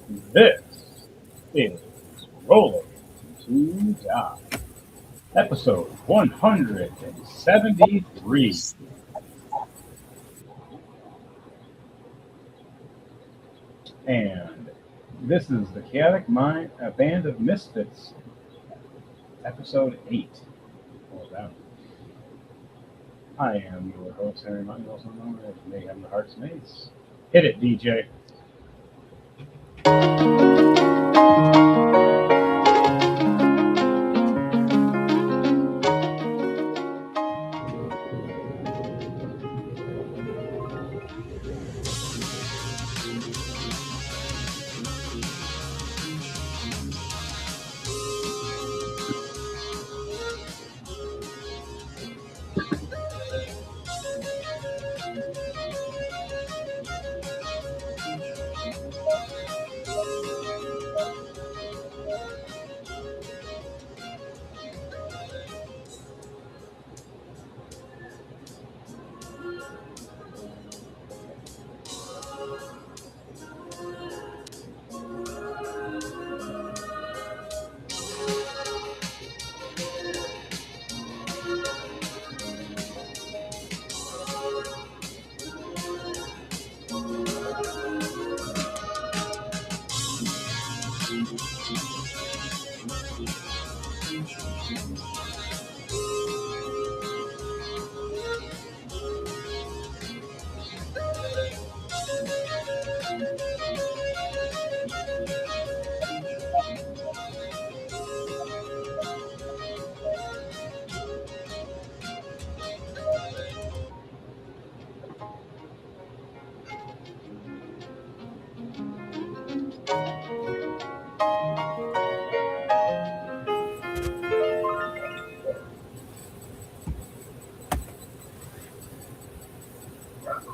This is Rolling to Die, episode 173. And this is the Chaotic Mind, a Band of Misfits, episode 8. Hold on. I am your host, Henry Martin, also known as Mayhem the Heart's Mace. Hit it, DJ.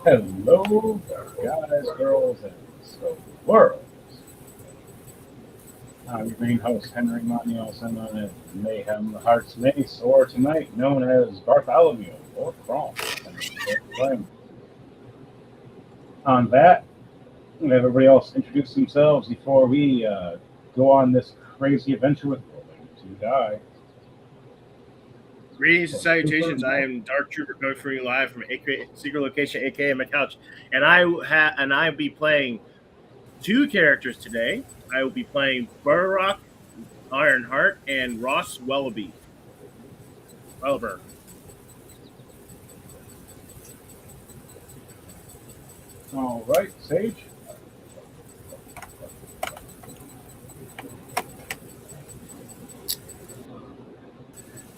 Hello, guys, girls, and so world. I'm your main host, Henry Martin, also known as Mayhem the Heart's Mace, or tonight known as Bartholomew, or Crom. On that, let everybody else introduce themselves before we go on this crazy adventure with Rolling to Die. Greetings and salutations. I am Dark Trooper coming from you live from Secret Location, aka my couch, and I'll be playing two characters today. I will be playing Burrock Ironheart and Ross Wellerby. Welber. All right, Sage.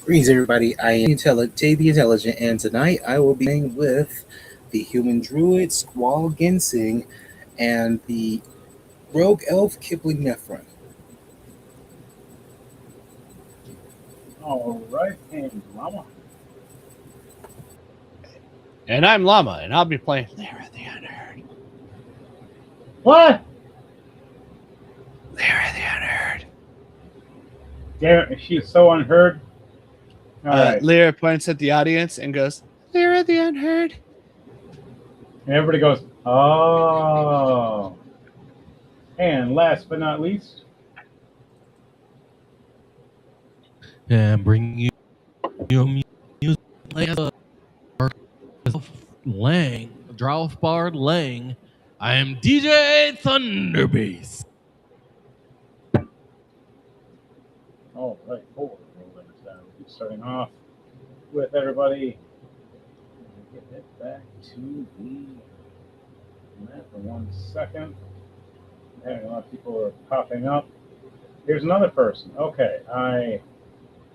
Greetings, everybody. I am Jay the Intelligent, and tonight I will be playing with the Human Druid Squall Ginseng and the Rogue Elf Kipling Nephron. All right, and Llama. And I'm Llama, and I'll be playing Lara the Unheard. What? Lara the Unheard. Damn it, she's so unheard. All right. Lyra points at the audience and goes, Lyra the Unheard. And everybody goes, oh. And last but not least, and bring you music Lang, Drowfbard Lang. I am DJ Thunderbeast. all right, forward. We'll be starting off with everybody. Get it back to the map for 1 second. Having a lot of people are popping up. Here's another person. Okay, I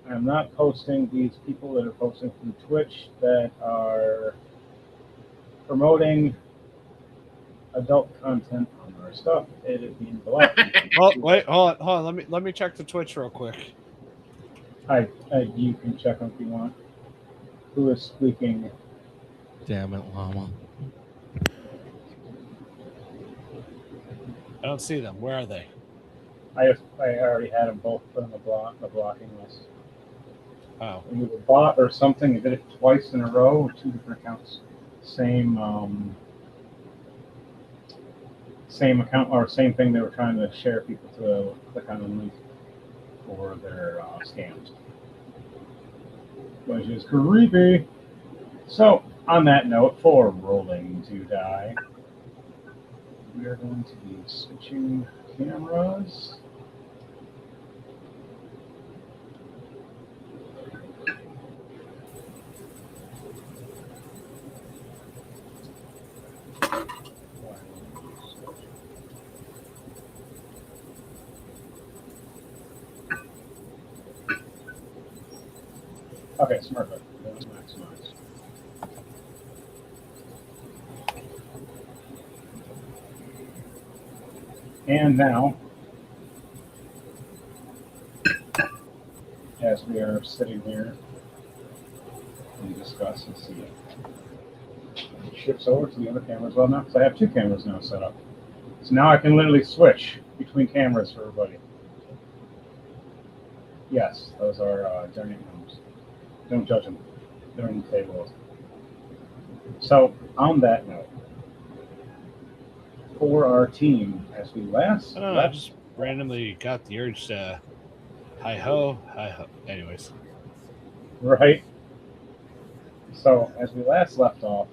am not posting these people that are posting from Twitch that are promoting adult content on our stuff. It is being blocked. Oh, wait, hold on. Let me check the Twitch real quick. You can check them if you want. Who is squeaking? Damn it, Llama. I don't see them. Where are they? I already had them both put on the blocking list. Oh. It was a bot or something. It did it twice in a row, or two different accounts. Same same account or same thing they were trying to share people to click on the link for their scams, which is creepy. So, on that note, for rolling to die, we are going to be switching cameras. Okay, smart button. Maximize. And now, as we are sitting here, we discuss and see it. Shifts over to the other camera as well now, because I have two cameras now set up. So now I can literally switch between cameras for everybody. Yes, those are giant gnomes. Don't judge them. They're in the table. So, on that note, for our team, as we last I don't know. I just randomly got the urge to hi ho, hi ho. Anyways, right? So, as we last left off,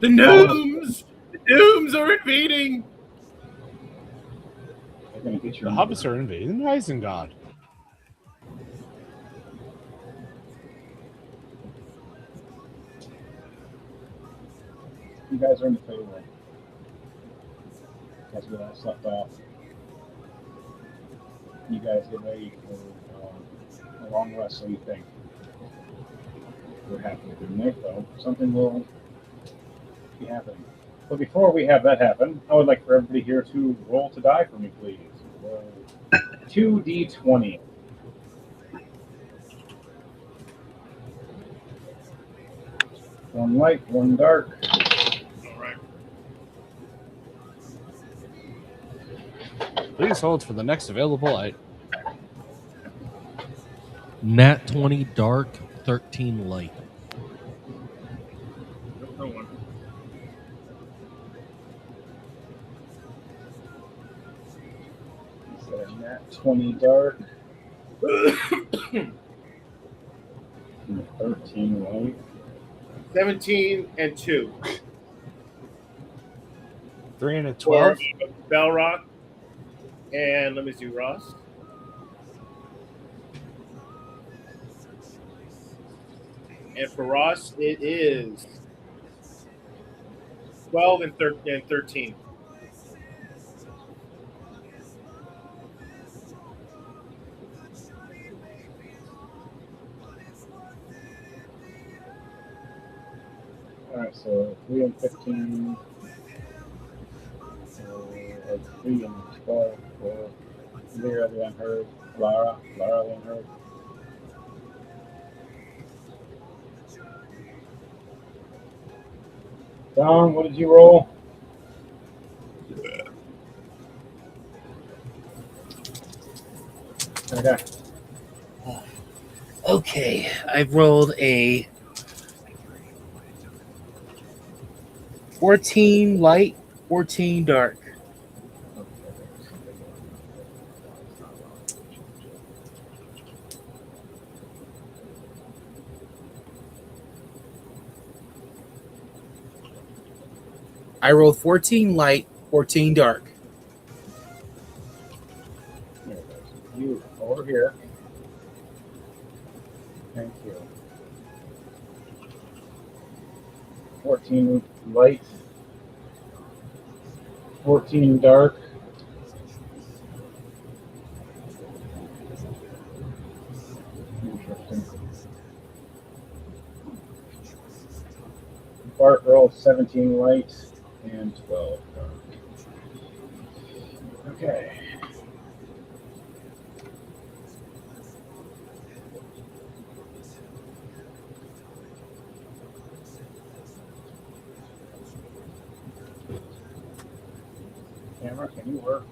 The gnomes! The gnomes are invading! they're going to get the your hobbits are invading Isengard. You guys are in the table. As we last left off, you guys get ready for a long rest. So you think we're halfway through the night, though. Something will be happening. But before we have that happen, I would like for everybody here to roll to die for me, please. Roll 2d20. One light, one dark. All right. Please hold for the next available item. Nat 20 dark, 13 light. No one. So nat 20 dark. And 13 light. 17 and 2. 3 and a For 12. Belrock. And let me see, Ross. And for Ross, it is 12 and 13. Alright, so 3 and 15. 3 and 12 for Lyra the Unheard. Lara the Unheard. Dom, what did you roll? Okay. Okay, I've rolled a 14 light, 14 dark. I rolled 14 light, 14 dark. There it goes. You over here. Thank you. 14 light, 14 dark. Interesting. Bart rolled 17 light and 12 dark. Okay. Camera, can you work?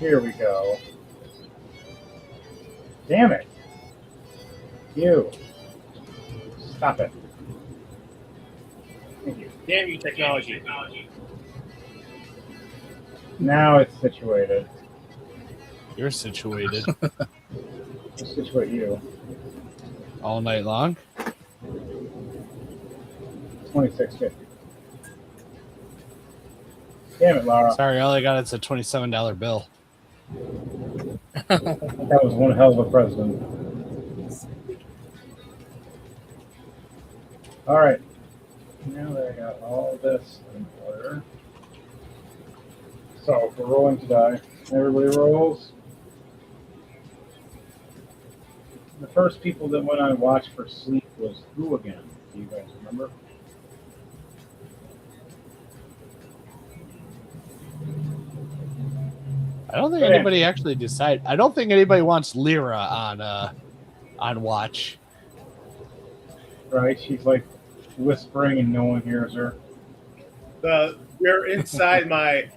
Here we go. Damn it. You. Stop it. Thank you. Damn you, technology. Now it's situated. You're situated I'll situate you. all night long. 26.50. Damn it, Laura. Sorry, all I got is a $27 bill. That was one hell of a president. All right. Now that I got all this in order. So if we're rolling to die, everybody rolls. The first people that went on watch for sleep was who again? Do you guys remember? I don't think anybody actually decided. I don't think anybody wants Lyra on watch. Right? She's like whispering and no one hears her. We're inside my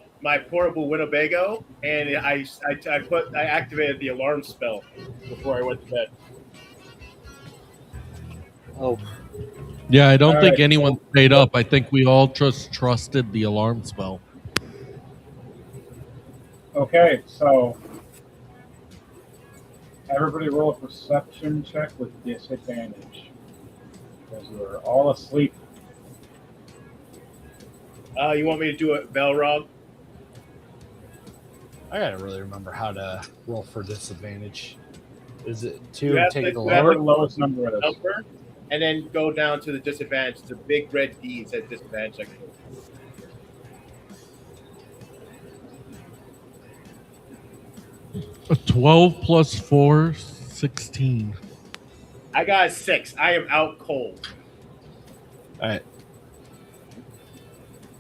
portable Winnebago, and I activated the alarm spell before I went to bed. Oh, Yeah, I don't All think right. anyone stayed up. I think we all just trusted the alarm spell. Okay, so everybody roll a perception check with disadvantage. Because we're all asleep. You want me to do it, Belrog? I gotta really remember how to roll for disadvantage. Is it You to have take to- the you have Whatever lower? the lowest number it is. Number, and then go down to the disadvantage. It's a big red D that says disadvantage. A 12 plus 4, 16. I got a 6. I am out cold. All right.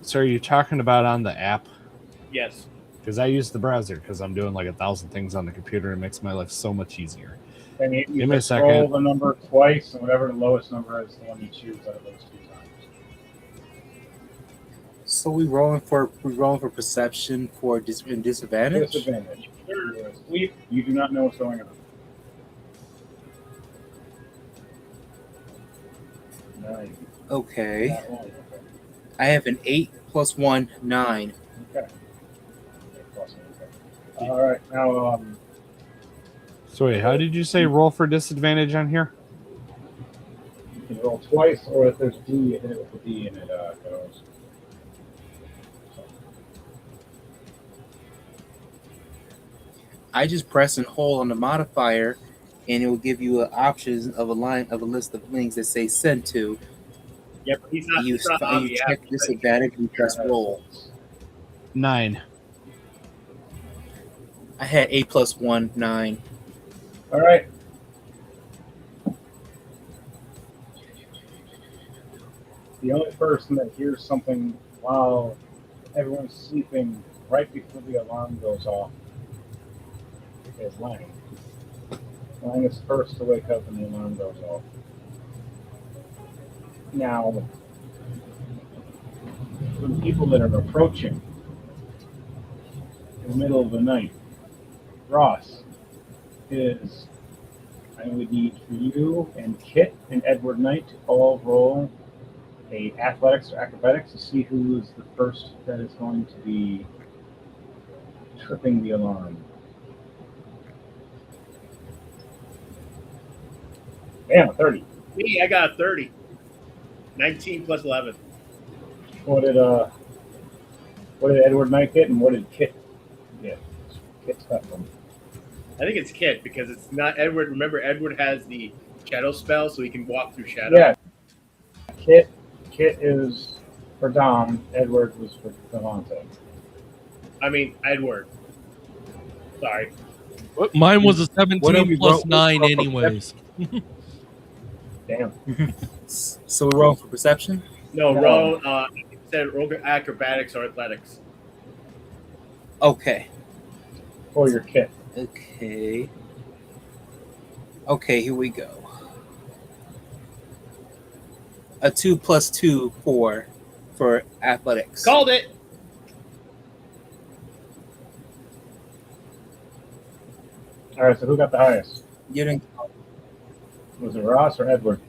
So are you talking about on the app? Yes. Because I use the browser because I'm doing like 1,000 things on the computer. It makes my life so much easier. And you Give me a just second. roll the number twice, and whatever the lowest number is, the one you choose out of those two times. so we rolling for perception for disadvantage. Disadvantage. You're asleep. You do not know what's going on. 9. Okay, That one. I have an 8 plus 1, 9. Okay. All right. Now, So wait, how did you say roll for disadvantage on here? you can roll twice, or if there's D, you hit it with the D, and it goes. I just press and hold on the modifier, and it will give you an option of a list of links that say send to. Yeah, but he's not. You, He's not on you the check app. disadvantage, you press roll. 9. I had 8 plus 1, 9. All right. The only person that hears something while everyone's sleeping right before the alarm goes off is Lang. Lang is first to wake up when the alarm goes off. Now, for the people that are approaching in the middle of the night, Ross is, I would need for you and Kit and Edward Knight to all roll a athletics or acrobatics to see who is the first that is going to be tripping the alarm. Damn, 30. Me, I got a 30. 19 plus 11. What did Edward Knight get, and what did Kit get? Kit's got them. I think it's Kit because it's not Edward. Remember, Edward has the shadow spell, so he can walk through shadow. Yeah. Kit is for Dom. Edward was for Devontae. I mean, Edward. Sorry. Mine was a What are 17 we plus roll- 9 anyways. Damn. So we're rolling for perception? No, No. roll. It said roll acrobatics or athletics. Okay. For your Kit. Okay. Okay, here we go. A 2 plus 2, 4 for athletics. Called it. All right, so who got the highest? You didn't. Was it Ross or Edward?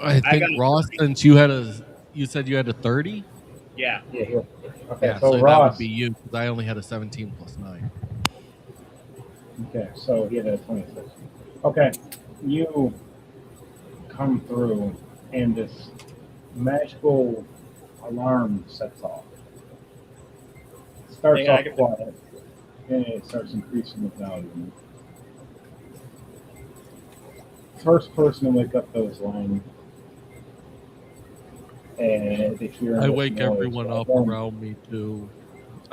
I think got a Ross, 30. since you said you had a 30. Yeah. Yeah, here. Okay, Yeah, so so that Ross. would be you because I only had a 17 plus 9. Okay, so he had a 26. Okay, you come through, and this magical alarm sets off. It starts Yeah, I off get quiet, and it starts increasing with volume. First person to wake up goes line, and they hear I this wake noise. everyone up Then around me too.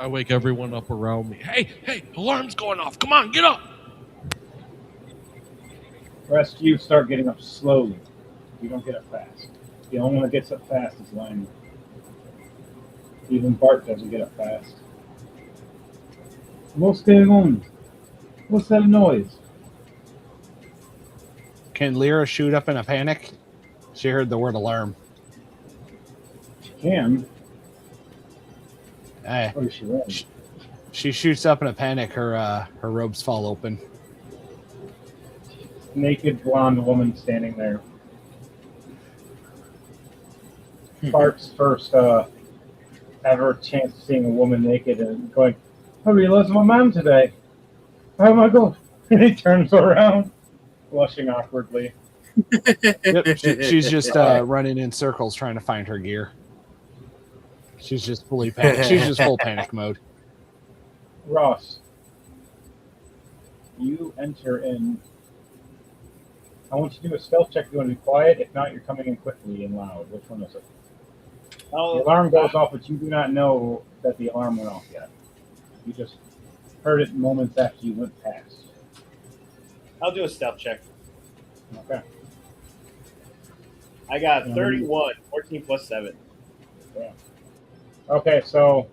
I wake everyone up around me. Hey, alarm's going off. Come on, get up. the rest of you start getting up slowly. You don't get up fast. The only one that gets up fast is Lang. Even Bart doesn't get up fast. What's going on? What's that noise? Can Lyra shoot up in a panic? She heard the word alarm. She can. Eh, Or is she ready? she shoots up in a panic. Her robes fall open. Naked blonde woman standing there. Bart's first ever chance of seeing a woman naked and going, I realized I'm a man today. Oh my god. And he turns around, blushing awkwardly. Yep, she's just running in circles trying to find her gear. She's just fully panic. She's just full panic mode. Ross, you enter in. I want you to do a stealth check if you want to be quiet. If not, you're coming in quickly and loud. Which one is it? The alarm goes off, but you do not know that the alarm went off yet. You just heard it moments after you went past. I'll do a stealth check. Okay. I got 31, 14 plus 7. Yeah. Okay, so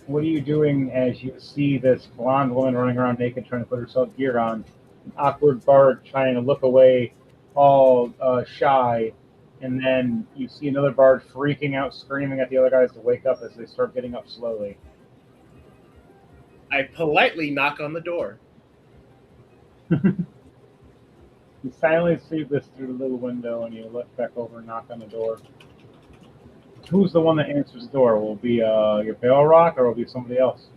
what are you doing as you see this blonde woman running around naked trying to put herself gear on? An awkward Bart trying to look away, all shy, and then you see another Bard freaking out, screaming at the other guys to wake up as they start getting up slowly. I politely knock on the door. You silently see this through the little window, and you look back over and knock on the door. Who's the one that answers the door? Will it be your Balrock, or will it be somebody else?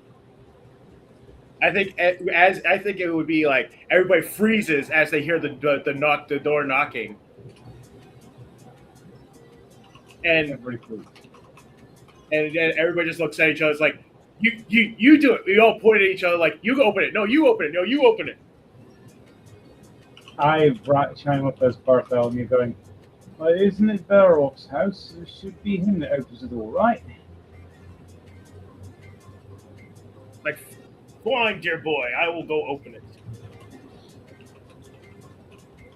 I think it would be like everybody freezes as they hear the door knocking, and Everybody please. and then everybody just looks at each other. It's like you do it. We all point at each other like you open it. No, you open it. No, you open it. I chime up as Bartholomew going, well, isn't it Balrock's house? It should be him that opens the door, right? Like, go on, dear boy. I will go open it.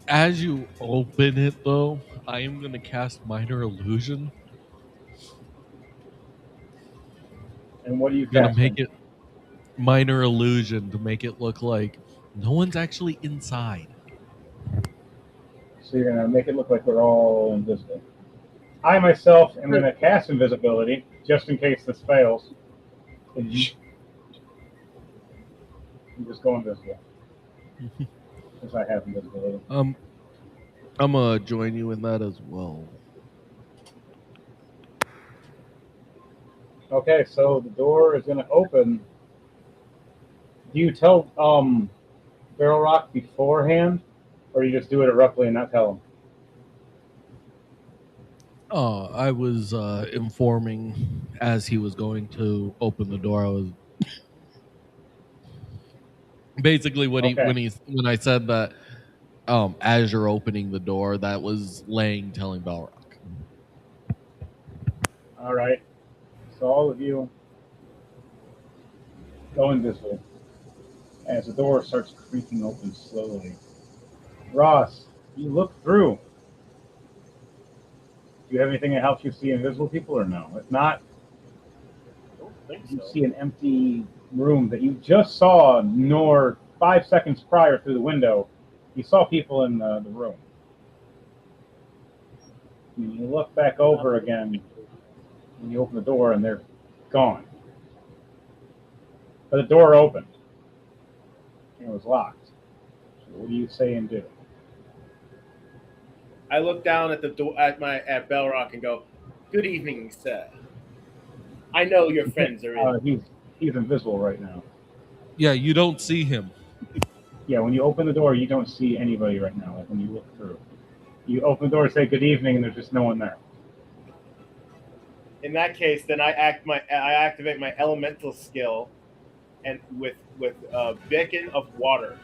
As you open it, though, I am going to cast Minor Illusion. And what do you I'm going cast? to make it Minor Illusion to make it look like no one's actually inside. So you're going to make it look like we're all invisible. I myself am going to cast invisibility, just in case this fails. And you just go invisible. Because I have invisibility. I'm going to join you in that as well. Okay, so the door is going to open. Do you tell Barrel Rock beforehand, or do you just do it abruptly and not tell him? I was informing as he was going to open the door. I was basically when I said that as you're opening the door, that was Lang telling Balrock. All right. So all of you go invisible as the door starts creaking open slowly. Ross, you look through. Do you have anything that helps you see invisible people or no? If not, I don't think you so. see an empty room that you just saw, nor 5 seconds prior through the window. You saw people in the room. And you look back over again when you open the door, and they're gone. But the door opened. It was locked. So what do you say and do? I look down at the door at Bellrock and go, "Good evening, sir. I know your friends are in." He's invisible right now. Yeah, you don't see him. Yeah, when you open the door, you don't see anybody right now. Like when you look through, you open the door, say good evening, and there's just no one there. In that case, then I activate my elemental skill, and with beacon of water.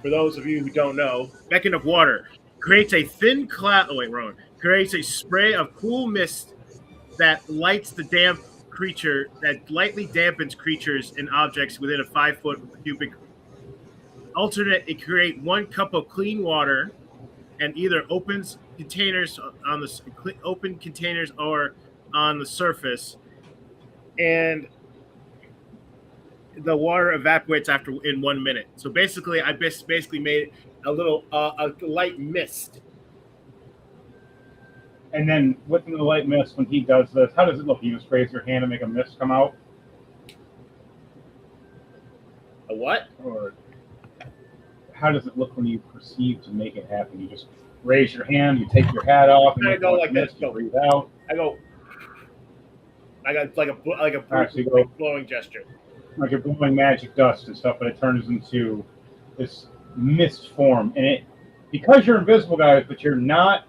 For those of you who don't know, beacon of water creates a thin cloud. Oh wait, wrong. Creates a spray of cool mist that lights the damp creature that lightly dampens creatures and objects within a 5-foot cubic. Alternate, it create 1 cup of clean water and either opens containers on the open containers or on the surface, and the water evaporates after in 1 minute. So basically, I basically made a little a light mist. And then within the light mist, when he does this, how does it look? You just raise your hand and make a mist come out? A what? Or how does it look when you proceed to make it happen? You just raise your hand, you take your hat off, and I you go like mist, this. you breathe out. I go. I got like a blowing gesture. Like you're blowing magic dust and stuff, but it turns into this mist form. And it, because you're invisible, guys, but you're not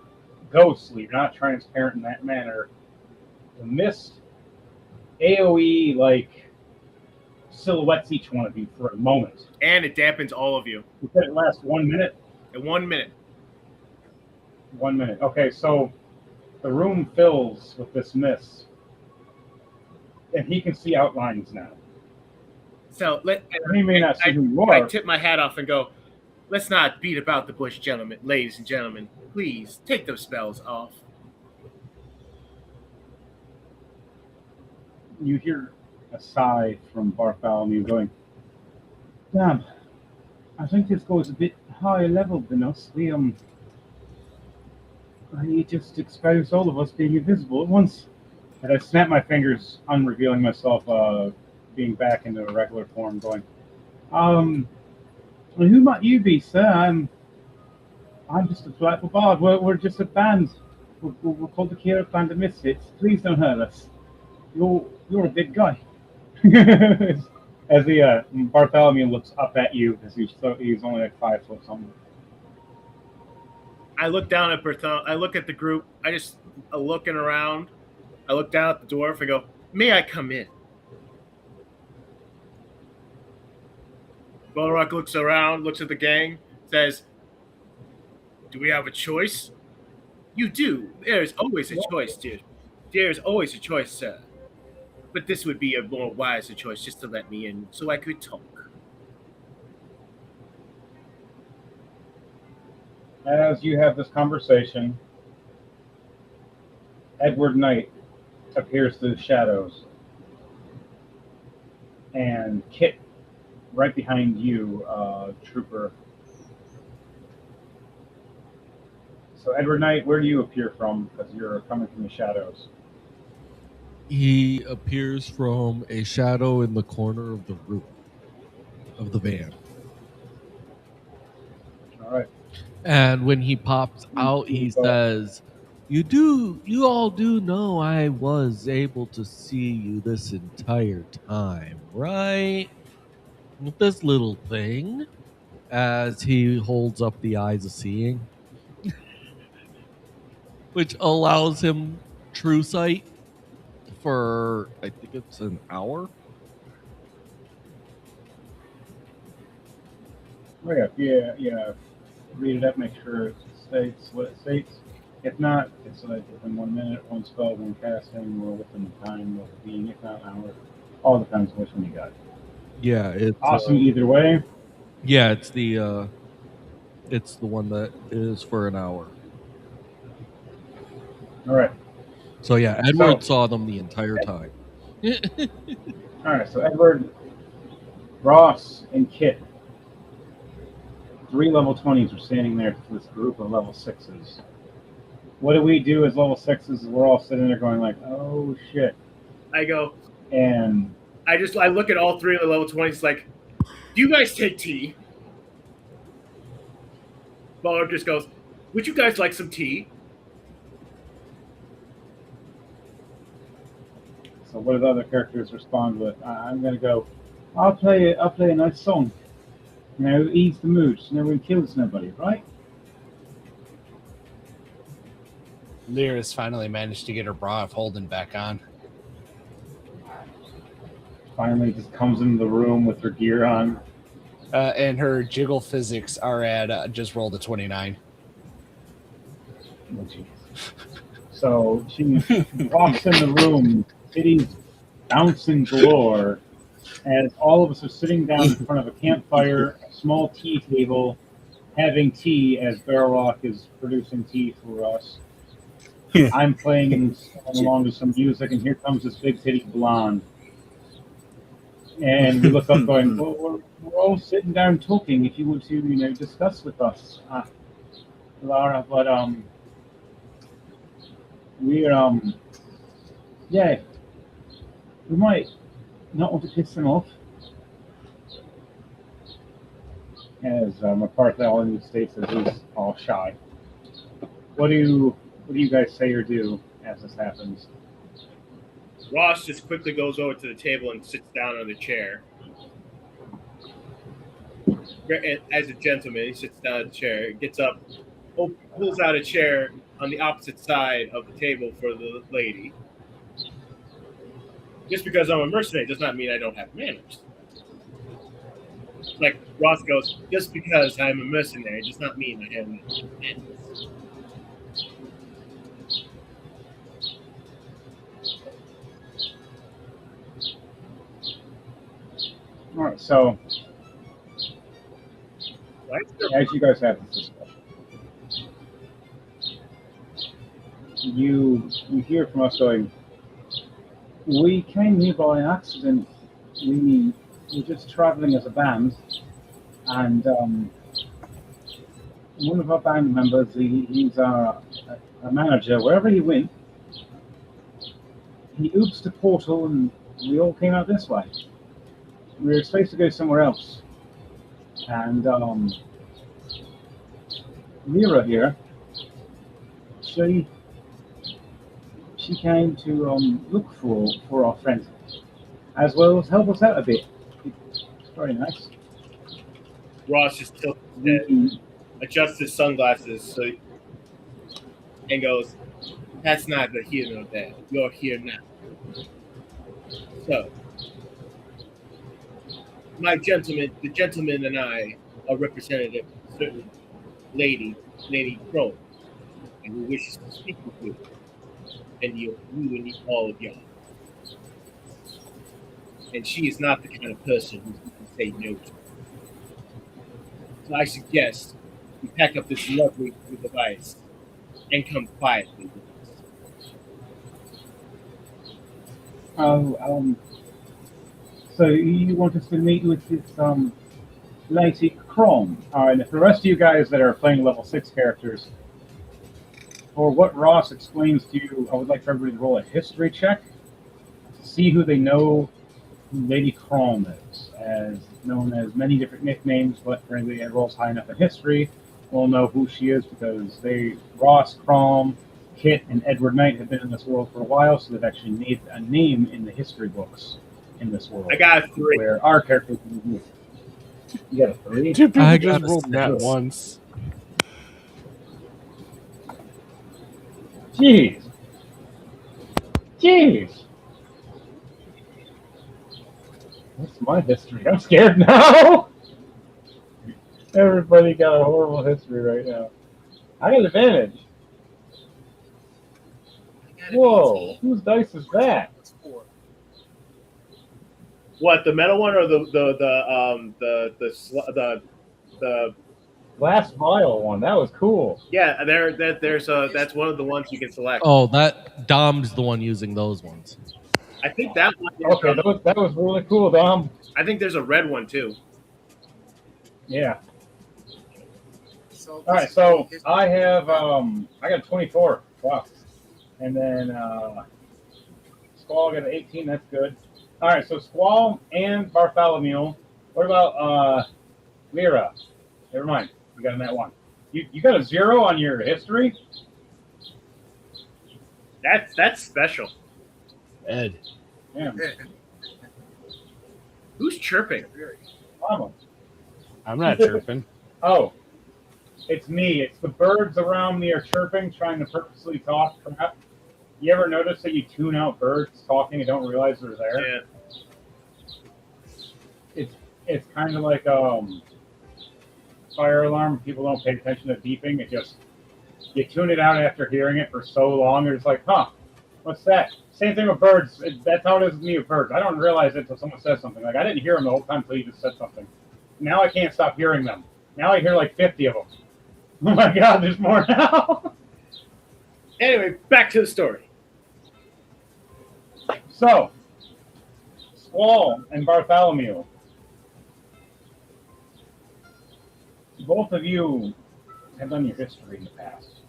ghostly, you're not transparent in that manner. The mist AoE like silhouettes each one of you for a moment. And it dampens all of you. You said it lasts 1 minute? In 1 minute. 1 minute. Okay, so the room fills with this mist. And he can see outlines now. So he may not see who you are. I tip my hat off and go, "Let's not beat about the bush, gentlemen, ladies and gentlemen. Please take those spells off." You hear a sigh from Bartholomew going, "Damn, I think this goes a bit higher level than us. He just exposed all of us being invisible at once." And I snap my fingers, unrevealing myself, being back into a regular form, going, who might you be, sir? I'm just a delightful bard. We're just a band. We're called the Kira Band of Misfits. Please don't hurt us. You're a big guy." As the Bartholomew looks up at you, because he's only like 5 foot something. I look down at Bartholomew. I look at the group. I just looking around. I look down at the dwarf and go, "May I come in?" Belrock looks around, looks at the gang, says, "Do we have a choice?" "You do. There's always a choice, dude. There's always a choice, sir. But this would be a more wiser choice just to let me in so I could talk." As you have this conversation, Edward Knight appears through the shadows, and Kit right behind you, Trooper. So Edward Knight, where do you appear from? Because you're coming from the shadows. He appears from a shadow in the corner of the room of the van. All right. And when he pops out, he says, You all do know I was able to see you this entire time, right? With this little thing," as he holds up the eyes of seeing, which allows him true sight for, I think it's an hour. Oh yeah. Read it up, make sure it states what it states. If not, it's like within 1 minute, 1 spell, 1 casting, or within the time of being, if not an hour. All depends on which one you got. Yeah, it's awesome either way. Yeah, it's the one that is for an hour. All right. So yeah, Edward saw them the entire time. All right, so Edward, Ross, and Kit, 3 level 20s are standing there for this group of level 6s. What do we do as level 6s? We're all sitting there going like, "Oh shit!" I go, and I look at all 3 of the level 20s like, Do you guys take tea? Baller just goes, would you guys like some tea? So what do the other characters respond with? I'm gonna go. I'll play a nice song. Ease the mood. So no one kills nobody, right? Lyra's finally managed to get her bra of holding back on. Finally, just comes into the room with her gear on. And her jiggle physics are at just rolled a 29. Oh, geez. So she walks in the room, titties bouncing galore, as all of us are sitting down in front of a campfire, a small tea table, having tea as Barrock is producing tea for us. I'm playing along to some music, and here comes this big titty blonde. And we look up, going, "Well, we're all sitting down talking. If you want to, discuss with us, Lara." But we're yeah, we might not want to piss them off. As McCarthy states that he's all shy. What do you guys say or do as this happens? Ross just quickly goes over to the table and sits down on the chair. As a gentleman, he sits down on the chair, gets up, pulls out a chair on the opposite side of the table for the lady. Just because I'm a mercenary does not mean I don't have manners. Like Ross goes, just because I'm a mercenary does not mean I have manners. All right, so as you guys have this discussion, you hear from us going, we came here by accident. We were just traveling as a band, and one of our band members, he's a manager. Wherever he went, he oopsed a portal, and we all came out this way. We were supposed to go somewhere else, and Lyra here, she came to look for our friend, as well as help us out a bit. It's very nice. Ross just tilts his head, adjusts his sunglasses, and goes, "That's neither here nor there. You're here now. So, the gentleman and I are representative of a certain Lady Crow, and who wishes to speak with you, and you and all of y'all. And she is not the kind of person who can say no to. So I suggest you pack up this lovely device and come quietly with us." So you want us to meet with this Lady Chrome? All right. And for the rest of you guys that are playing level 6 characters, for what Ross explains to you, I would like for everybody to roll a history check to see who they know who Lady Chrome is, as known as many different nicknames. But for anybody that rolls high enough in history, will know who she is because Ross, Chrome, Kit, and Edward Knight have been in this world for a while, so they've actually made a name in the history books in this world. I got a 3. Where our characters, you got a 3. Two people I just got a rolled that 6. once. Jeez. What's my history? I'm scared now. Everybody got a horrible history right now. I got advantage. Whoa, whose dice is that? What, the metal one or the Last vial one. That was cool. Yeah, that's one of the ones you can select. Oh, that Dom's the one using those ones. I think that one. Okay, that was really cool, Dom. I think there's a red one too. Yeah. All right, so I have I got 24. Wow. And then Squall got an 18. That's good. All right, so Squall and Bartholomew What about Lyra? Never mind. You got a net 1. You got a 0 on your history? That's special. Ed. Damn. Who's chirping? Mama. I'm not chirping. Oh, it's me. It's the birds around me are chirping, trying to purposely talk crap. You ever notice that you tune out birds talking and don't realize they're there? Yeah. It's kind of like fire alarm. People don't pay attention to beeping. It just you tune it out after hearing it for so long. It's like, huh, what's that? Same thing with birds. That's how it is with me with birds. I don't realize it until someone says something. Like I didn't hear them the whole time until you just said something. Now I can't stop hearing them. Now I hear like 50 of them. Oh my God, there's more now. Anyway, back to the story. So, Squall and Bartholomew. Both of you have done your history in the past.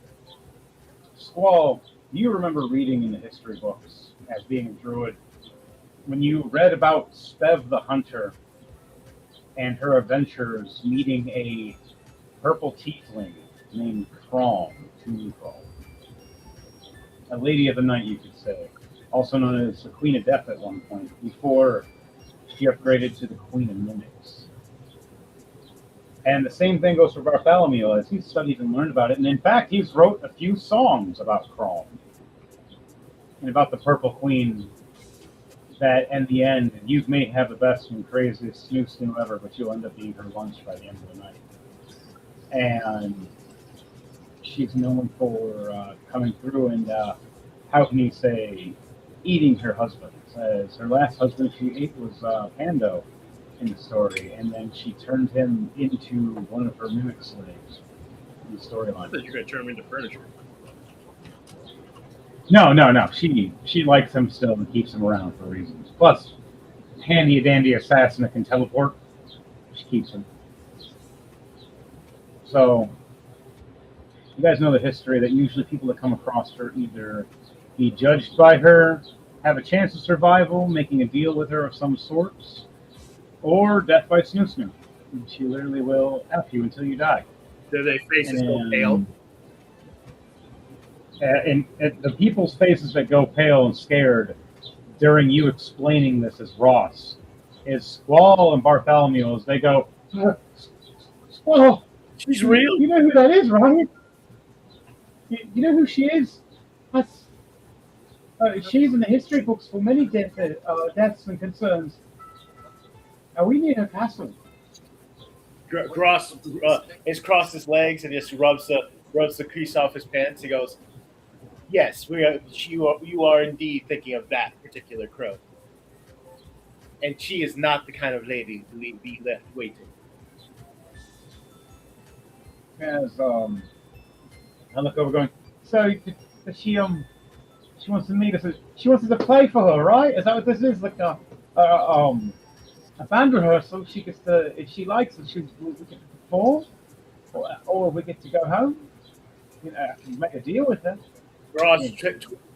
Squall, you remember reading in the history books as being a druid when you read about Spev the Hunter and her adventures meeting a purple tiefling named Crom, a lady of the night, you could say, also known as the Queen of Death at one point, before she upgraded to the Queen of Mimics. And the same thing goes for Bartholomew, as he's studied and learned about it. And in fact, he's wrote a few songs about Crom and about the Purple Queen. That, in the end, you may have the best and craziest snoo ever, but you'll end up being her lunch by the end of the night. And she's known for coming through and, how can you say, eating her husband. As her last husband she ate was Pando in the story, and then she turned him into one of her mimic slaves in the I storyline. thought you were going to turn him into furniture. No. She likes him still and keeps him around for reasons. Plus, handy dandy assassin that can teleport. She keeps him. So, you guys know the history that usually people that come across her either be judged by her, have a chance of survival, making a deal with her of some sorts, or death by snoo. And she literally will F you until you die. Do they faces go pale? And the people's faces that go pale and scared during you explaining this as Ross is Squall and Bartholomew as they go, Squall, She's real. you know who that is, right? You know who she is? That's, she's in the history books for many deaths and concerns. We need her castle. He's crossed his legs and just rubs the crease off his pants. He goes, "Yes, you are indeed thinking of that particular crow, and she is not the kind of lady to be left waiting." As I look over, going, so she wants to meet us. She wants us to play for her, right? Is that what this is? Like a band rehearsal. She gets to, if she likes it, we get to perform, or we get to go home. You know, I can make a deal with her. Ross,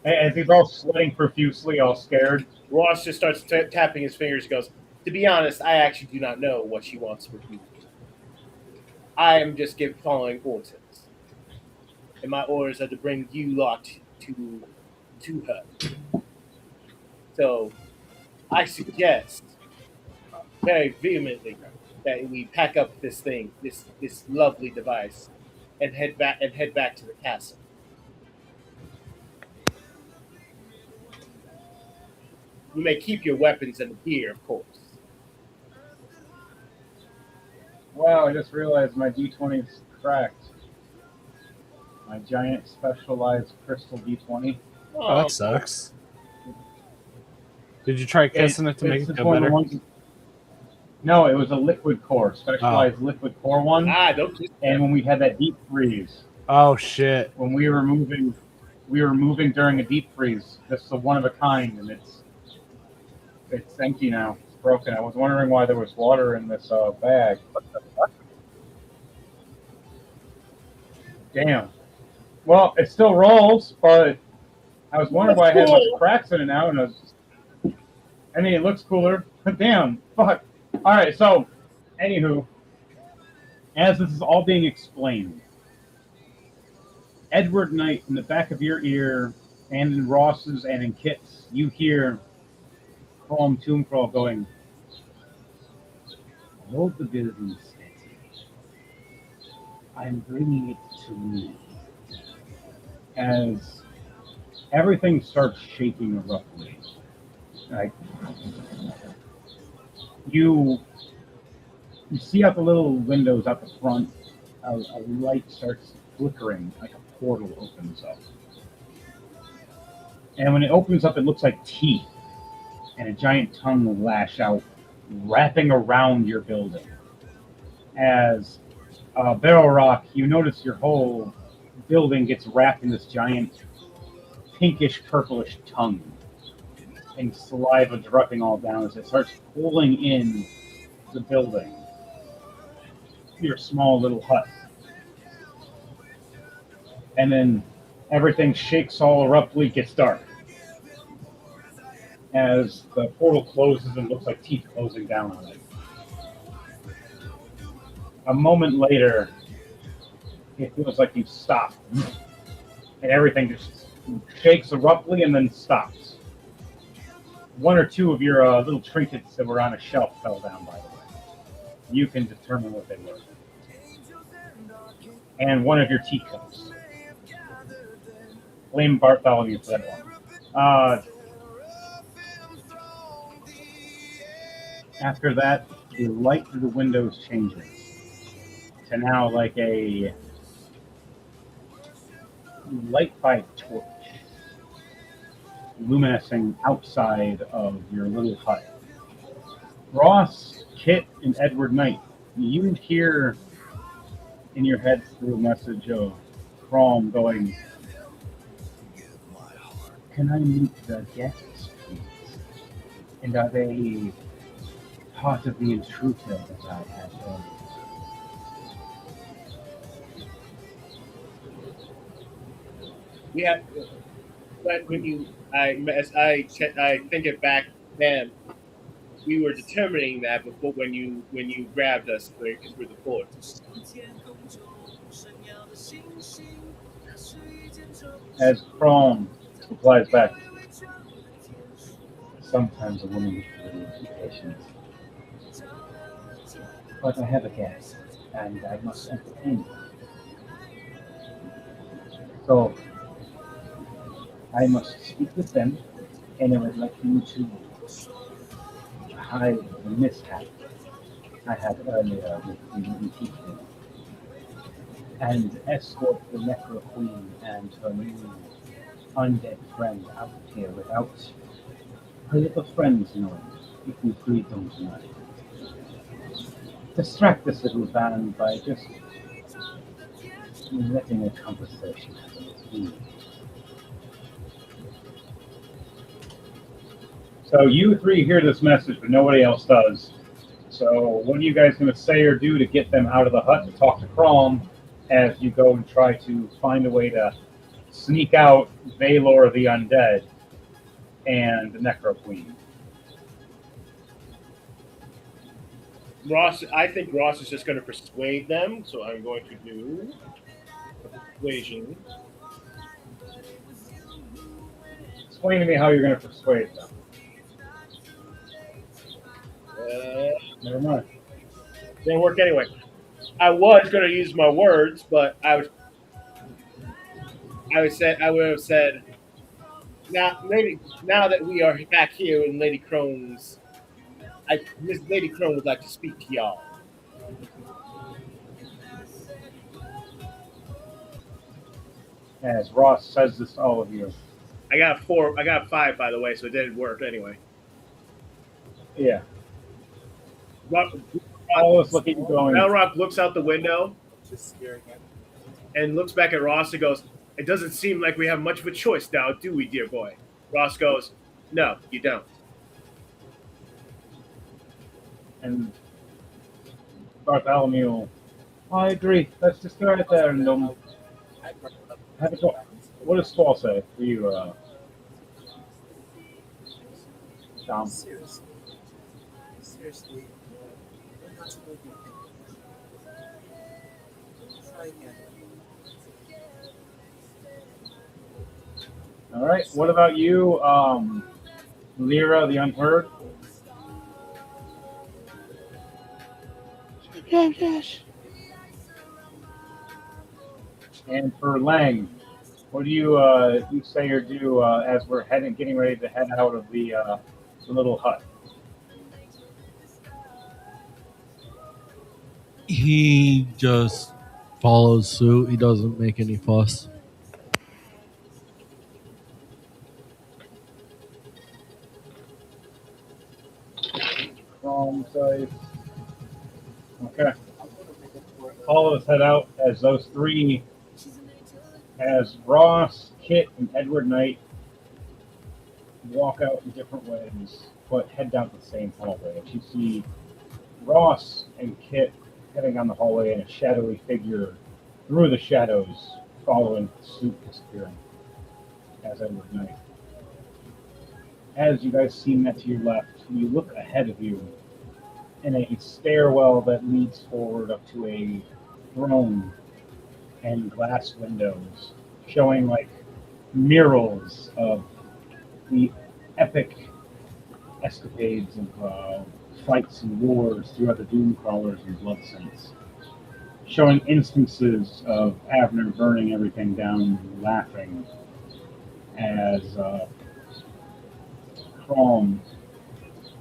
As he's all sweating profusely, all scared. Ross just starts tapping his fingers. He goes, "To be honest, I actually do not know what she wants with me. I am just following orders, and my orders are to bring you lot to her. So, I suggest very vehemently that we pack up this thing, this lovely device, and head back to the castle. You may keep your weapons and gear, of course." Wow, I just realized my D20 is cracked. My giant specialized crystal D20. Oh, that sucks. Did you try kissing it to make it go better? No, it was a liquid core, specialized liquid core one. Don't. And when we had that deep freeze, Oh shit! when we were moving during a deep freeze. This is a one of a kind, and it's empty now. It's broken. I was wondering why there was water in this bag. Damn. Well, it still rolls, but I was wondering why I had a bunch of cracks in it now, and it looks cooler. But damn, fuck. All right, so Anywho, as this is all being explained, Edward Knight, in the back of your ear, and in Ross's and in Kit's, you hear Crom Tombcrawl going, hold the building steady. I'm bringing it to me. As everything starts shaking roughly. Like, you see out the little windows out the front, a light starts flickering, like a portal opens up. And when it opens up, it looks like teeth, and a giant tongue will lash out, wrapping around your building. As Barrel Rock, you notice your whole building gets wrapped in this giant pinkish purplish tongue, and saliva dripping all down as it starts pulling in the building, your small little hut. And then everything shakes all abruptly, gets dark. As the portal closes and looks like teeth closing down on it. A moment later, it feels like you've stopped. And everything just shakes abruptly and then stops. One or two of your little trinkets that were on a shelf fell down, by the way. You can determine what they were. And one of your teacups. Blame Bartholomew for that one. After that, the light through the windows changes to now like a light by torch, luminescing outside of your little hut. Ross, Kit, and Edward Knight, you hear in your head through a message of Crom going, can I meet the guests, please? And are they part of the intruder that I had earlier? Yeah, but as I think it back then, we were determining that before when you grabbed us through the port. As Crom replies back, sometimes a woman needs a little patient. But I have a guest, and I must entertain her. So I must speak with them, and I would like you to hide the mishap I had earlier with the teaching, and escort the Necro Queen and her new undead friend out here without her little friends knowing, if you freed them tonight. Distract this little band by just letting a conversation happen. So you three hear this message, but nobody else does. So what are you guys going to say or do to get them out of the hut to talk to Crom as you go and try to find a way to sneak out Valor the Undead and the Necro Queen? I think Ross is just going to persuade them, so I'm going to do a persuasion. Explain to me how you're going to persuade them. Never mind. Didn't work anyway. I was going to use my words, but I would have said, now that we are back here in Lady Crone's, Miss Lady Crone would like to speak to y'all. As Ross says this to all of you. I got 4. I got 5, by the way, so it didn't work anyway. Yeah. All of us look at you going. Balrock looks out the window and looks back at Ross and goes, it doesn't seem like we have much of a choice now, do we, dear boy? Ross goes, no, you don't. And Bartholomew, I agree. Let's just go right there and have a talk. What does Squall say for you, Tom? Seriously, All right. What about you, Lyra the Unheard? Yes. And for Lang, what do you say or do as we're getting ready to head out of the little hut? He just follows suit. He doesn't make any fuss. Wrong side. Okay. All of us head out as those three, as Ross, Kit, and Edward Knight walk out in different ways, but head down the same hallway. As you see Ross and Kit heading down the hallway, and a shadowy figure through the shadows following suit, disappearing as Edward Knight. As you guys see that to your left, you look ahead of you in a stairwell that leads forward up to a throne and glass windows, showing like murals of the epic escapades of fights and wars throughout the Doomcrawlers and Blood Saints, showing instances of Abner burning everything down and laughing as Crom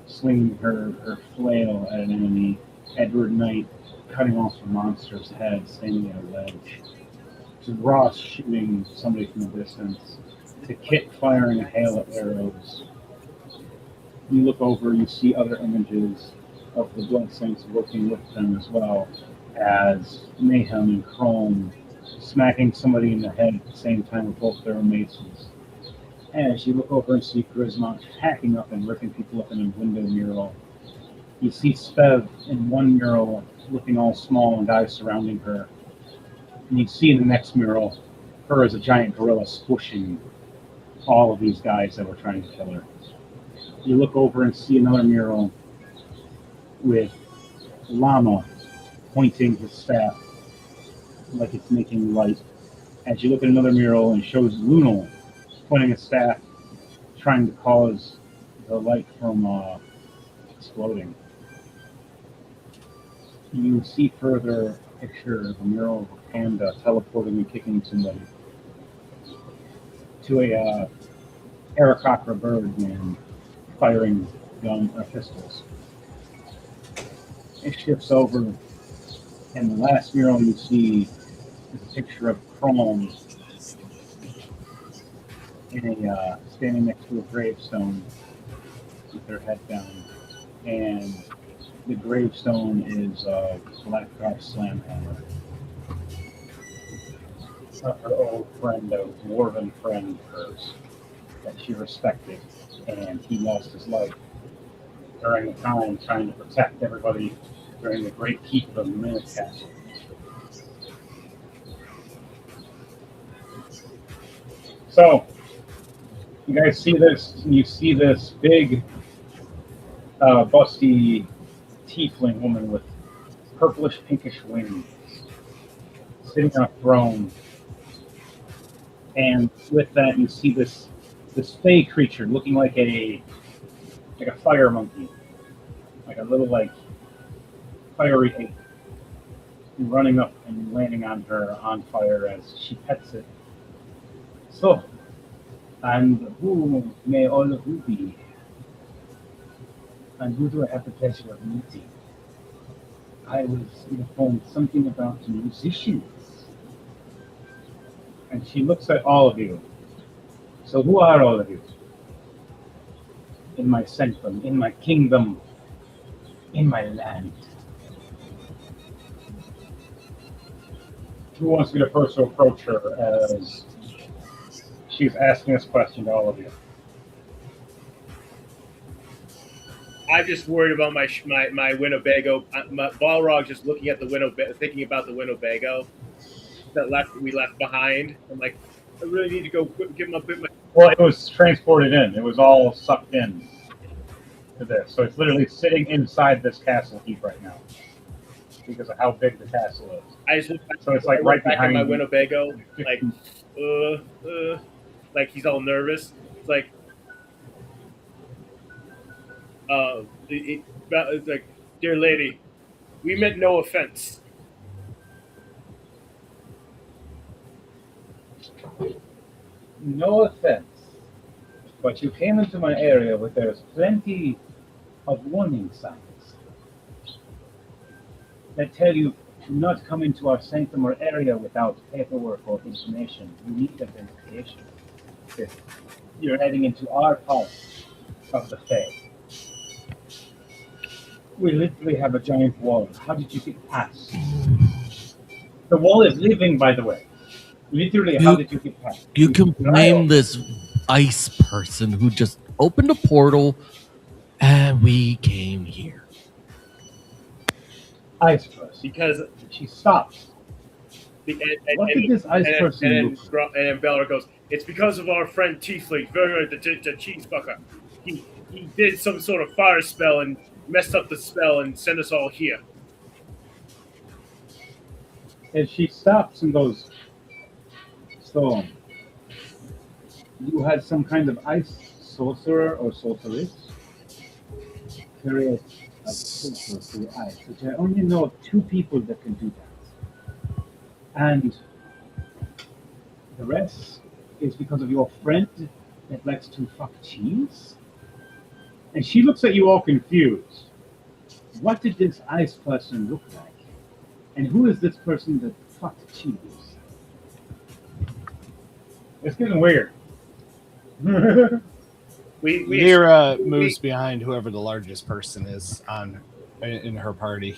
swinging her flail at an enemy, Edward Knight cutting off a monster's head standing at a ledge, to Ross shooting somebody from a distance, to Kit firing a hail of arrows. You look over, you see other images of the Blood Saints working with them as well, as Mayhem and Chrome smacking somebody in the head at the same time with both their maces. As you look over and see Charisma hacking up and ripping people up in a window mural, you see Spev in one mural looking all small and guys surrounding her. And you see in the next mural her as a giant gorilla squishing all of these guys that were trying to kill her. You look over and see another mural with Llama pointing his staff like it's making light. As you look at another mural and shows Lunal pointing a staff, trying to cause the light from exploding. You see further a picture of a mural of a panda teleporting and kicking somebody to a Arakocra bird man firing pistols. It shifts over, and the last mural you see is a picture of Chrome in a standing next to a gravestone with their head down, and the gravestone is Blackrock's Slamhammer, her old friend, a dwarven friend of hers that she respected, and he lost his life during the time trying to protect everybody during the Great Keep of the Mammoth Castle. So, you guys see this? You see this big, busty tiefling woman with purplish pinkish wings sitting on a throne, and with that you see this fey creature looking like a fire monkey, like a little like fiery ape, running up and landing on her on fire as she pets it. So, and who may all of you be? And who do I have the pleasure of meeting? I was informed something about musicians. And she looks at all of you. So who are all of you? In my sanctum, in my kingdom, in my land. Who wants me to first approach her as she's asking this question to all of you? I'm just worried about my Winnebago. My Balrog just looking at the thinking about the Winnebago that we left behind. I'm like, I really need to go give him a bit. Well, it was transported in. It was all sucked in to this. So it's literally sitting inside this castle heap right now. because of how big the castle is. I just look So it's like I right look back behind at my you. Winnebago, like he's all nervous. It's like, it's like, dear lady, we meant no offense. No offense, but you came into my area where there's plenty of warning signs that tell you to not come into our sanctum or area without paperwork or information. You need identification. If you're heading into our part of the Fae. We literally have a giant wall. How did you get past? The wall is living, by the way. Literally, how did you get past? You can blame Drive. this ice person who just opened a portal and we came here. Ice person. Because She stops. and, What did this ice person look like? and then Beller goes, it's because of our friend Tiefling, the cheese fucker. He did some sort of fire spell and messed up the spell and sent us all here. And she stops and goes, so, you had some kind of ice sorcerer or sorceress create a portal through ice, which I only know of 2 people that can do that. And the rest is because of your friend that likes to fuck cheese? And she looks at you all confused. What did this ice person look like? And who is this person that fucked cheese? It's getting weird. Lyra moves behind whoever the largest person is in her party.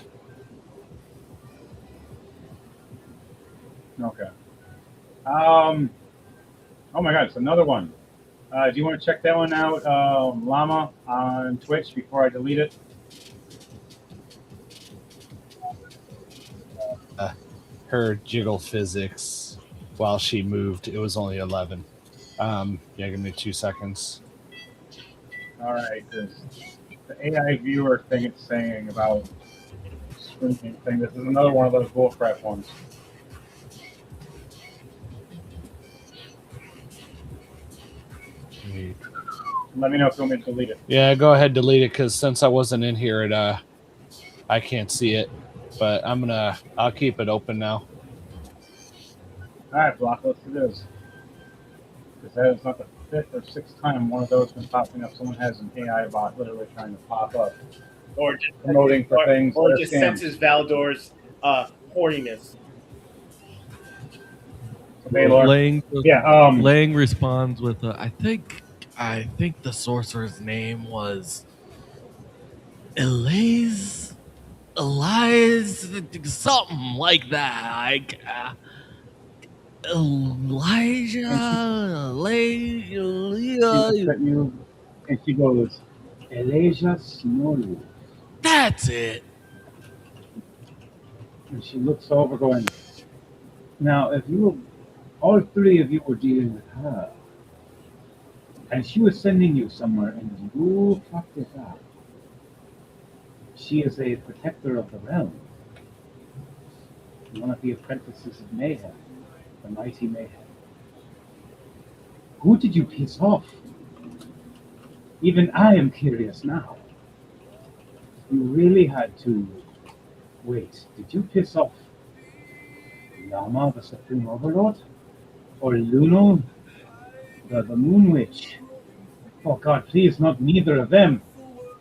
Okay. Oh my God, it's another one. Do you want to check that one out, Llama, on Twitch before I delete it? Her jiggle physics while she moved, it was only 11. Yeah, give me 2 seconds. All right, the AI viewer thing it's saying about screening thing. This is another one of those bullcrap ones. Let me know if you want me to delete it. Yeah, go ahead, delete it, because since I wasn't in here, I can't see it. But I'll keep it open now. All right, Block, let's do this. Because that is not the 5th or 6th time one of those been popping up. Someone has an AI bot literally trying to pop up. Or just promoting for things. Or just senses Valdor's horniness. Lang, yeah, Lang responds with, I think the sorcerer's name was Elias, something like that. Like Elijah, she looks at you and she goes, Elijah Snow. That's it. And she looks over going, now if all 3 of you were dealing with her, and she was sending you somewhere and you fucked it up, she is a protector of the realm. One of the apprentices of Mayhem, the mighty Mayhem. Who did you piss off? Even I am curious now. You really had to... Wait, did you piss off Lama, the Supreme Overlord? Or Luno, the Moon Witch? Oh God, please, not neither of them.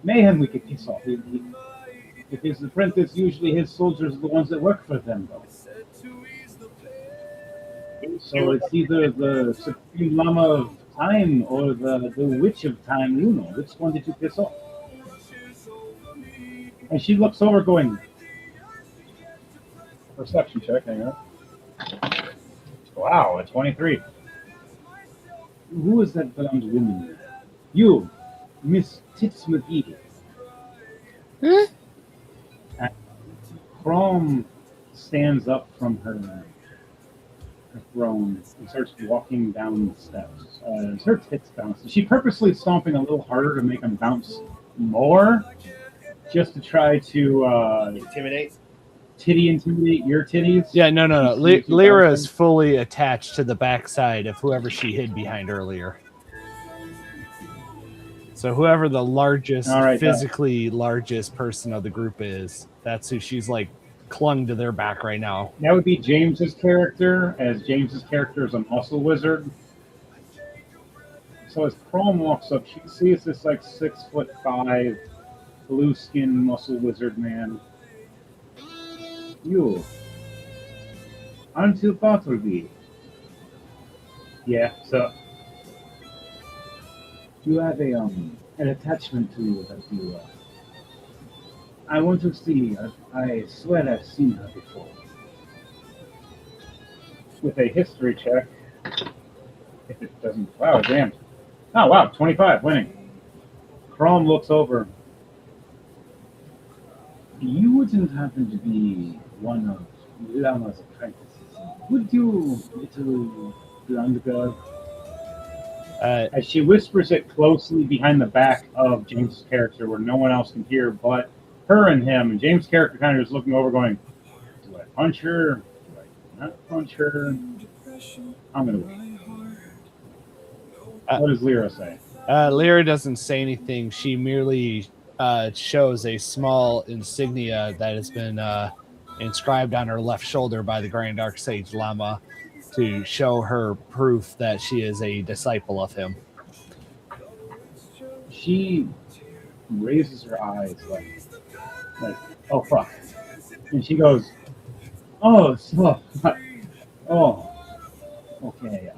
Mayhem we could piss off. If his apprentice, usually his soldiers are the ones that work for them, though. So it's either the Supreme Lama of Time or the Witch of Time, Luno. Which one did you piss off? And she looks over going, perception check, hang on. Wow, a 23. Who is that blonde woman? You, Miss Tits McGee. Huh? And Chrome stands up from her throne and starts walking down the steps. Her tits bounce. She purposely stomping a little harder to make them bounce more, just to try to Intimidate. titty intimidate your titties? Yeah, no. You see Lyra that is fully attached to the backside of whoever she hid behind earlier. So whoever the largest, All right, physically largest person of the group is, that's who she's like clung to their back right now. that would be James's character, as James's character is a muscle wizard. So as Chrome walks up, she sees this like 6'5" blue skinned muscle wizard man. You, aren't you Bartleby? Yeah, so you have an attachment to you that you I want to see. I swear I've seen her before. With a history check, if it doesn't. Wow, damn. Oh, wow, 25, winning. Chrome looks over. You wouldn't happen to be one of Lama's apprentices, would you, little blonde girl? As she whispers it closely behind the back of James' character where no one else can hear but her and him. And James' character kind of is looking over going, do I punch her? Do I not punch her? I'm going to wait. What does Lyra say? Lyra doesn't say anything. She merely shows a small insignia that has been inscribed on her left shoulder by the Grand Archsage Lama to show her proof that she is a disciple of him. She raises her eyes like, oh fuck. And she goes, oh, so, oh, okay,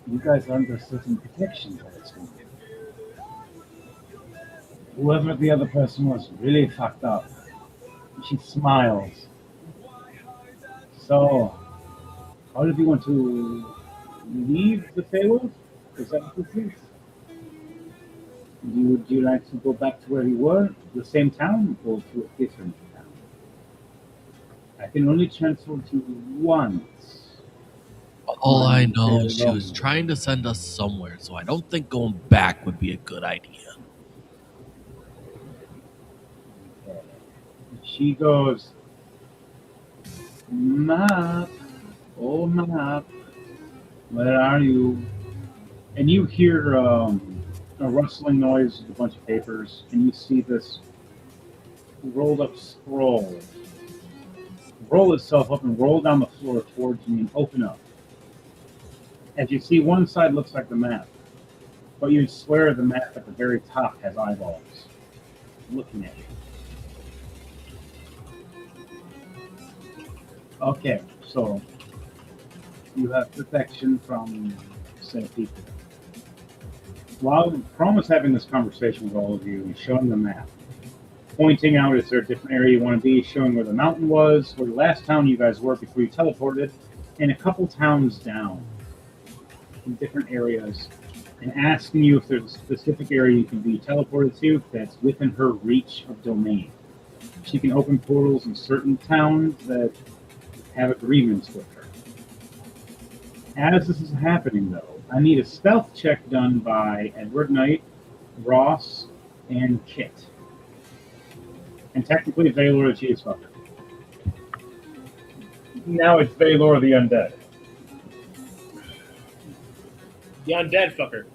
you guys are under certain protections, I assume. Whoever the other person was really fucked up. She smiles. So, how did you want to leave the Feywild? Is that what this is? Would you like to go back to where you were, the same town, or to a different town? I can only transport you once. All I know is she was trying to send us somewhere, so I don't think going back would be a good idea. She goes, map, oh map, where are you? And you hear a rustling noise of a bunch of papers, and you see this rolled up scroll roll itself up and roll down the floor towards you and open up. As you see, one side looks like the map, but you swear the map at the very top has eyeballs looking at you. Okay, so you have protection from said people. While Chrome is having this conversation with all of you, he's showing the map, pointing out is there a different area you want to be, showing where the mountain was, where the last town you guys were before you teleported, and a couple towns down in different areas, and asking you if there's a specific area you can be teleported to that's within her reach of domain. She can open portals in certain towns that have agreements with her. As this is happening, though, I need a stealth check done by Edward Knight, Ross, and Kit. And technically, Valor the Cheese Fucker. Now it's Valor the Undead. The undead fucker.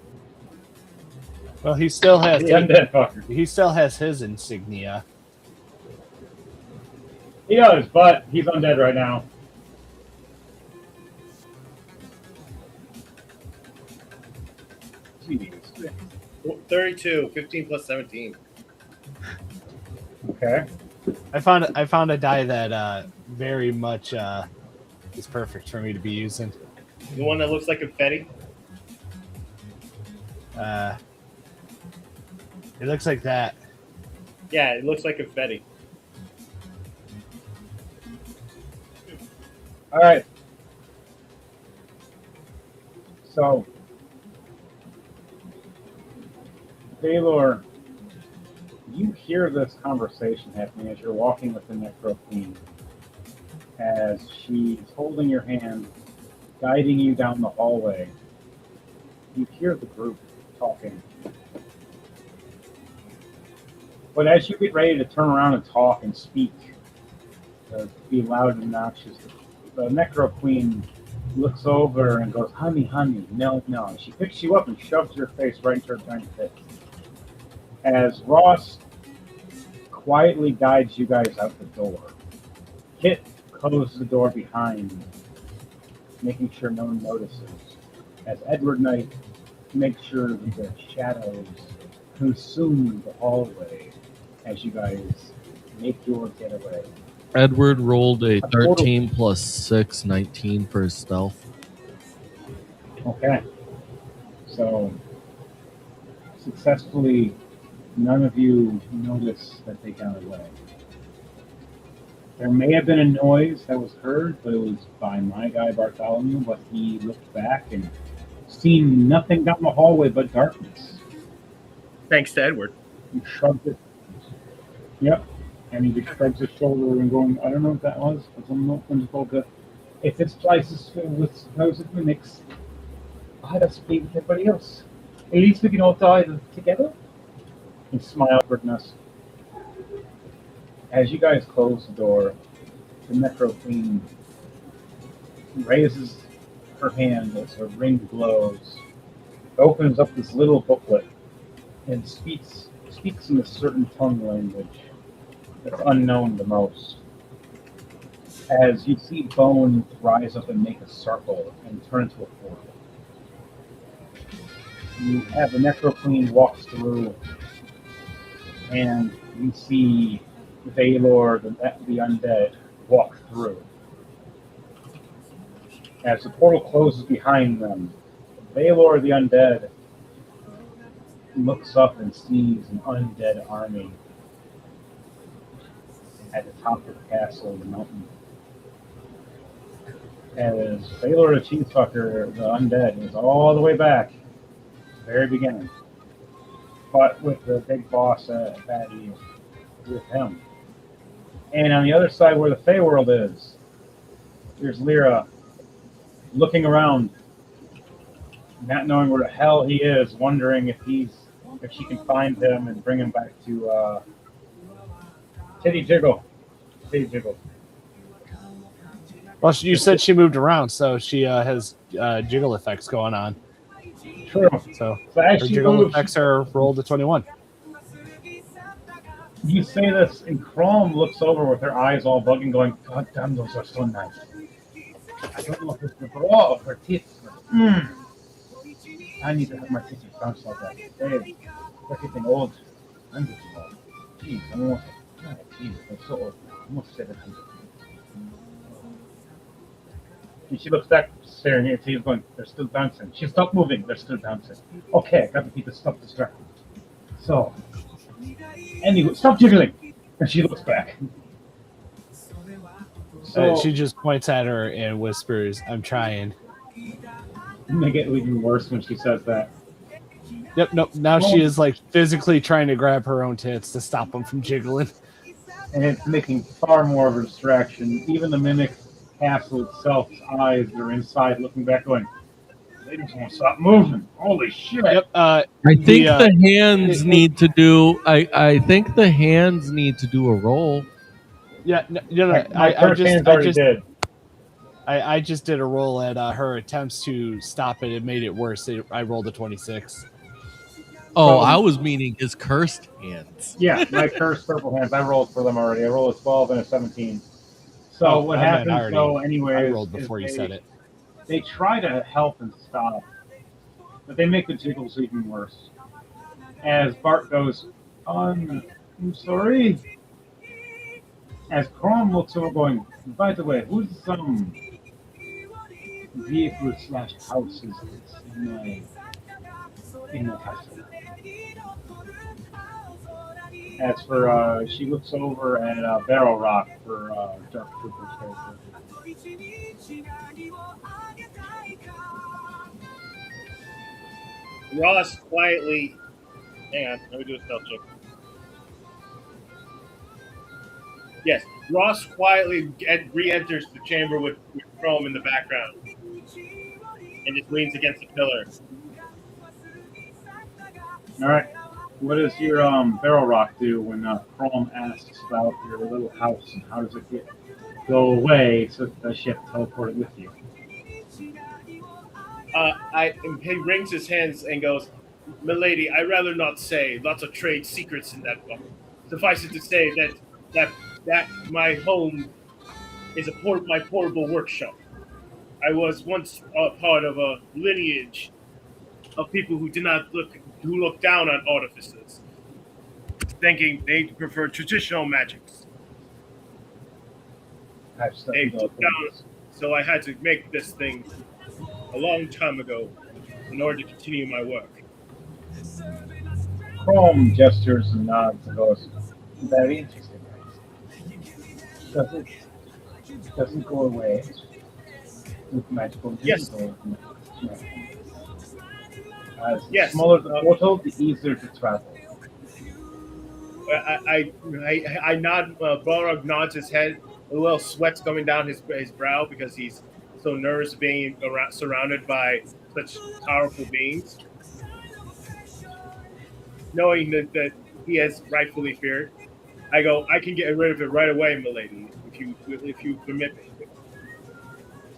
Well, he still has The Undead Fucker. he still has his insignia. He does, but he's undead right now. Jeez. 32, 15 plus 17. Okay. I found a die that very much is perfect for me to be using. The one that looks like confetti? It looks like that. Yeah, it looks like confetti. All right. So, Valor, you hear this conversation happening as you're walking with the Necro Queen, as she's holding your hand, guiding you down the hallway. You hear the group talking. But as you get ready to turn around and talk and speak, be loud and obnoxious, the Necro Queen looks over and goes, "Honey, honey, no, no." And she picks you up and shoves your face right into her giant face. As Ross quietly guides you guys out the door, Kit closes the door behind, making sure no one notices. As Edward Knight makes sure that the shadows consume the hallway as you guys make your getaway. Edward rolled a total- 13 plus 6, 19 for his stealth. Okay. So, successfully, none of you notice that they got away. There may have been a noise that was heard, but it was by my guy Bartholomew, but he looked back and seen nothing down the hallway but darkness. Thanks to Edward. He shrugged it. Yep. And he just shrugs his shoulder and going, I don't know what that was, but I'm told that if this place is filled with supposed mimics, I had to speak with everybody else. At least we can all die together. He smiled for us. As you guys close the door, the Necro Queen raises her hand as her ring glows, opens up this little booklet, and speaks in a certain tongue language that's unknown to most. As you see Bone rise up and make a circle and turn into a portal. You have the Necro Queen walks through, and you see Valor, the undead, walk through. As the portal closes behind them, Valor, the undead, looks up and sees an undead army at the top of the castle in the mountain. As Valor, the chief fucker, the undead, is all the way back, very beginning, but with the big boss Fatty with him. And on the other side where the Feyworld is, there's Lyra looking around, not knowing where the hell he is, wondering if she can find him and bring him back to Titty Jiggle. Titty Jiggle. Well, you said she moved around, so she has jiggle effects going on. True. So as her she jiggle moves, effects are rolled to 21. You say this, and Chrome looks over with her eyes all bugging, going, God damn, those are so nice. I don't know if it's the bra of her teeth. I need to have my teeth bounced like that. Babe, they're getting old. I'm getting old. Jeez, I'm almost, jeez, I'm so old. Almost 700. And she looks back, staring at your teeth, going, they're still bouncing. She stopped moving, they're still bouncing. Okay, I got to keep this stuff distracted. So, anyway, stop jiggling. And she looks back. So she just points at her and whispers, I'm trying. Make it even worse when she says that. Yep, nope. Now she is like physically trying to grab her own tits to stop them from jiggling. And it's making far more of a distraction. Even the mimic castle itself's eyes are inside looking back going, they just won't stop moving. Holy shit. Yep. I think the hands need to do. I think the hands need to do a roll. Yeah, no. I just did a roll at her attempts to stop it. It made it worse. I rolled a 26. Oh, I was meaning his cursed hands. Yeah, my cursed purple hands. I rolled for them already. I rolled a 12 and a 17. So what happens, though, anyways, I rolled before you said it. They try to help and stop, but they make the jiggles even worse. As Bart goes, I'm sorry. As Chrome looks over going, by the way, who's some vehicle / houses in my castle? As for, she looks over at Barrel Rock for Dark Trooper's character. Ross quietly. Hang on, let me do a stealth check. Yes, Ross quietly re-enters the chamber with Chrome in the background and just leans against the pillar. All right. What does your barrel rock do when Chrome asks about your little house and how does it go away so that the ship teleported with you? He wrings his hands and goes, "Milady, I rather not say. Lots of trade secrets in that book. Suffice it to say that that my home is my portable workshop. I was once a part of a lineage of people who look down on artificers, thinking they prefer traditional magics. I've They studied all took down, things. so I had to make this thing a long time ago in order to continue my work." Chrome gestures and nods and goes, very interesting. Does it doesn't go away with magical means Yes, or no? As the yes. smaller the portal, the easier to travel. I nod. Balrog nods his head. A little sweat's coming down his brow because he's so nervous being surrounded by such powerful beings, knowing that he has rightfully feared. I go, "I can get rid of it right away, milady, if you permit me."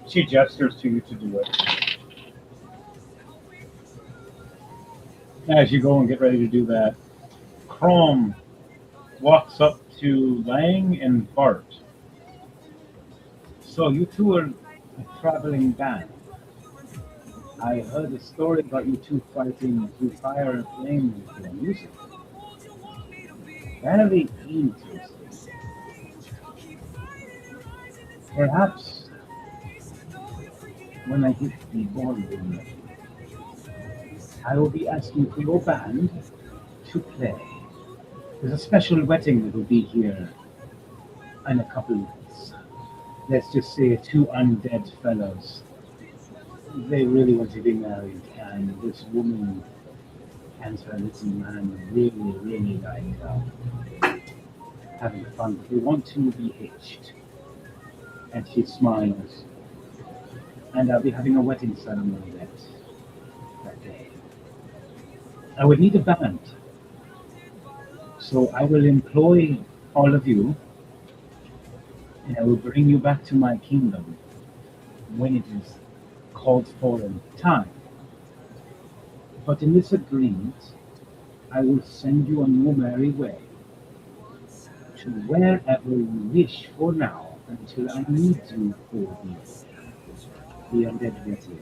She gestures to you to do it. As you go and get ready to do that, Chrome walks up to Lang and Bart. So you two are a traveling band. I heard a story about you two fighting through fire and flame with your music. Very interesting. Perhaps when I hit the ballroom, I will be asking for your band to play. There's a special wedding that will be here in a couple of weeks. Let's just say two undead fellows. They really want to be married, and this woman and her little man really like having fun. But they want to be hitched. And she smiles. And I'll be having a wedding ceremony that day. I would need a band, so I will employ all of you, and I will bring you back to my kingdom when it is called for in time. But in this agreement, I will send you on your merry way to wherever you wish for now until I need you for the undead wedding.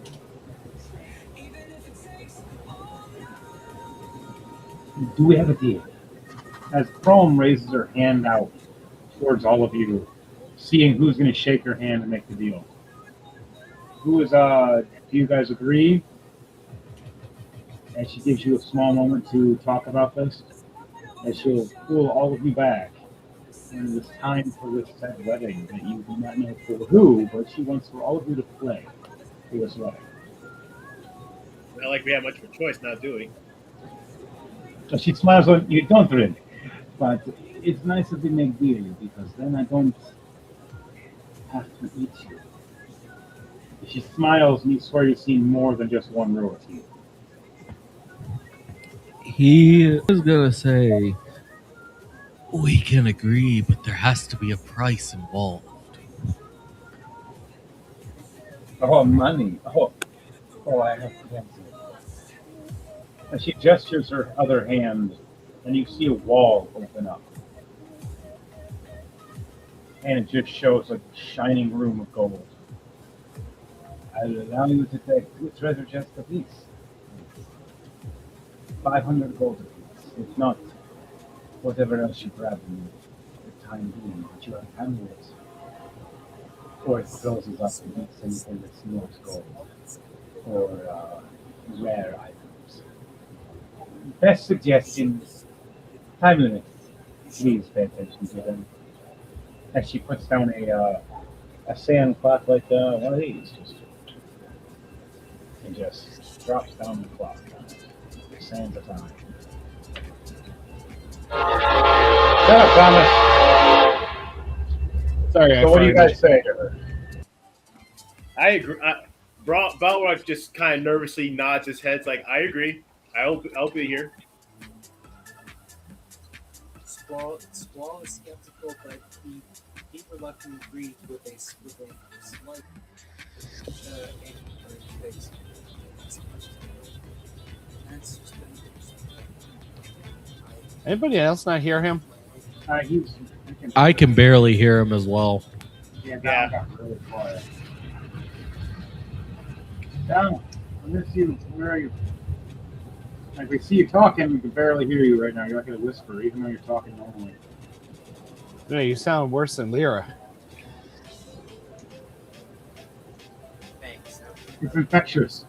Do we have a deal? As Chrome raises her hand out towards all of you, seeing who's going to shake her hand and make the deal. Who is, do you guys agree? And she gives you a small moment to talk about this. And she'll pull all of you back when it is time for this said wedding that you do not know for who, but she wants for all of you to play for this wedding. Not like we have much of a choice now, do we? So she smiles when you don't really. But it's nice if we make deal because then I don't have to eat you. She smiles and you swear you've seen more than just one row of teeth. He is gonna say, we can agree, but there has to be a price involved. Oh, money. Oh, I have plenty. And she gestures her other hand, and you see a wall open up. And it just shows a shining room of gold. I'll allow you to take two treasure chests apiece. 500 gold apiece. If not, whatever else you grab in the time being, but you have amulets. Or it closes up and eats anything that's not gold. Or rare items. Best suggestion, time limit. Please pay attention to them. As she puts down a sand clock like one of these, and just drops down the clock. Sands of time. Shut up, Thomas. Sorry, So what do you guys say to her? I agree. Balrog just kind of nervously nods his head, like, "I agree. I'll be here." Squall is skeptical, but he reluctantly agreed with a slight anger on his face. As much as that's just Anybody else not hear him? He's. I can barely hear him as well. Yeah, Dom Yeah. got really quiet. Dom, I miss you. Where are you? Like, we see you talking, we can barely hear you right now. You're like a whisper, even though you're talking normally. No, you sound worse than Lyra. thanks. It's infectious.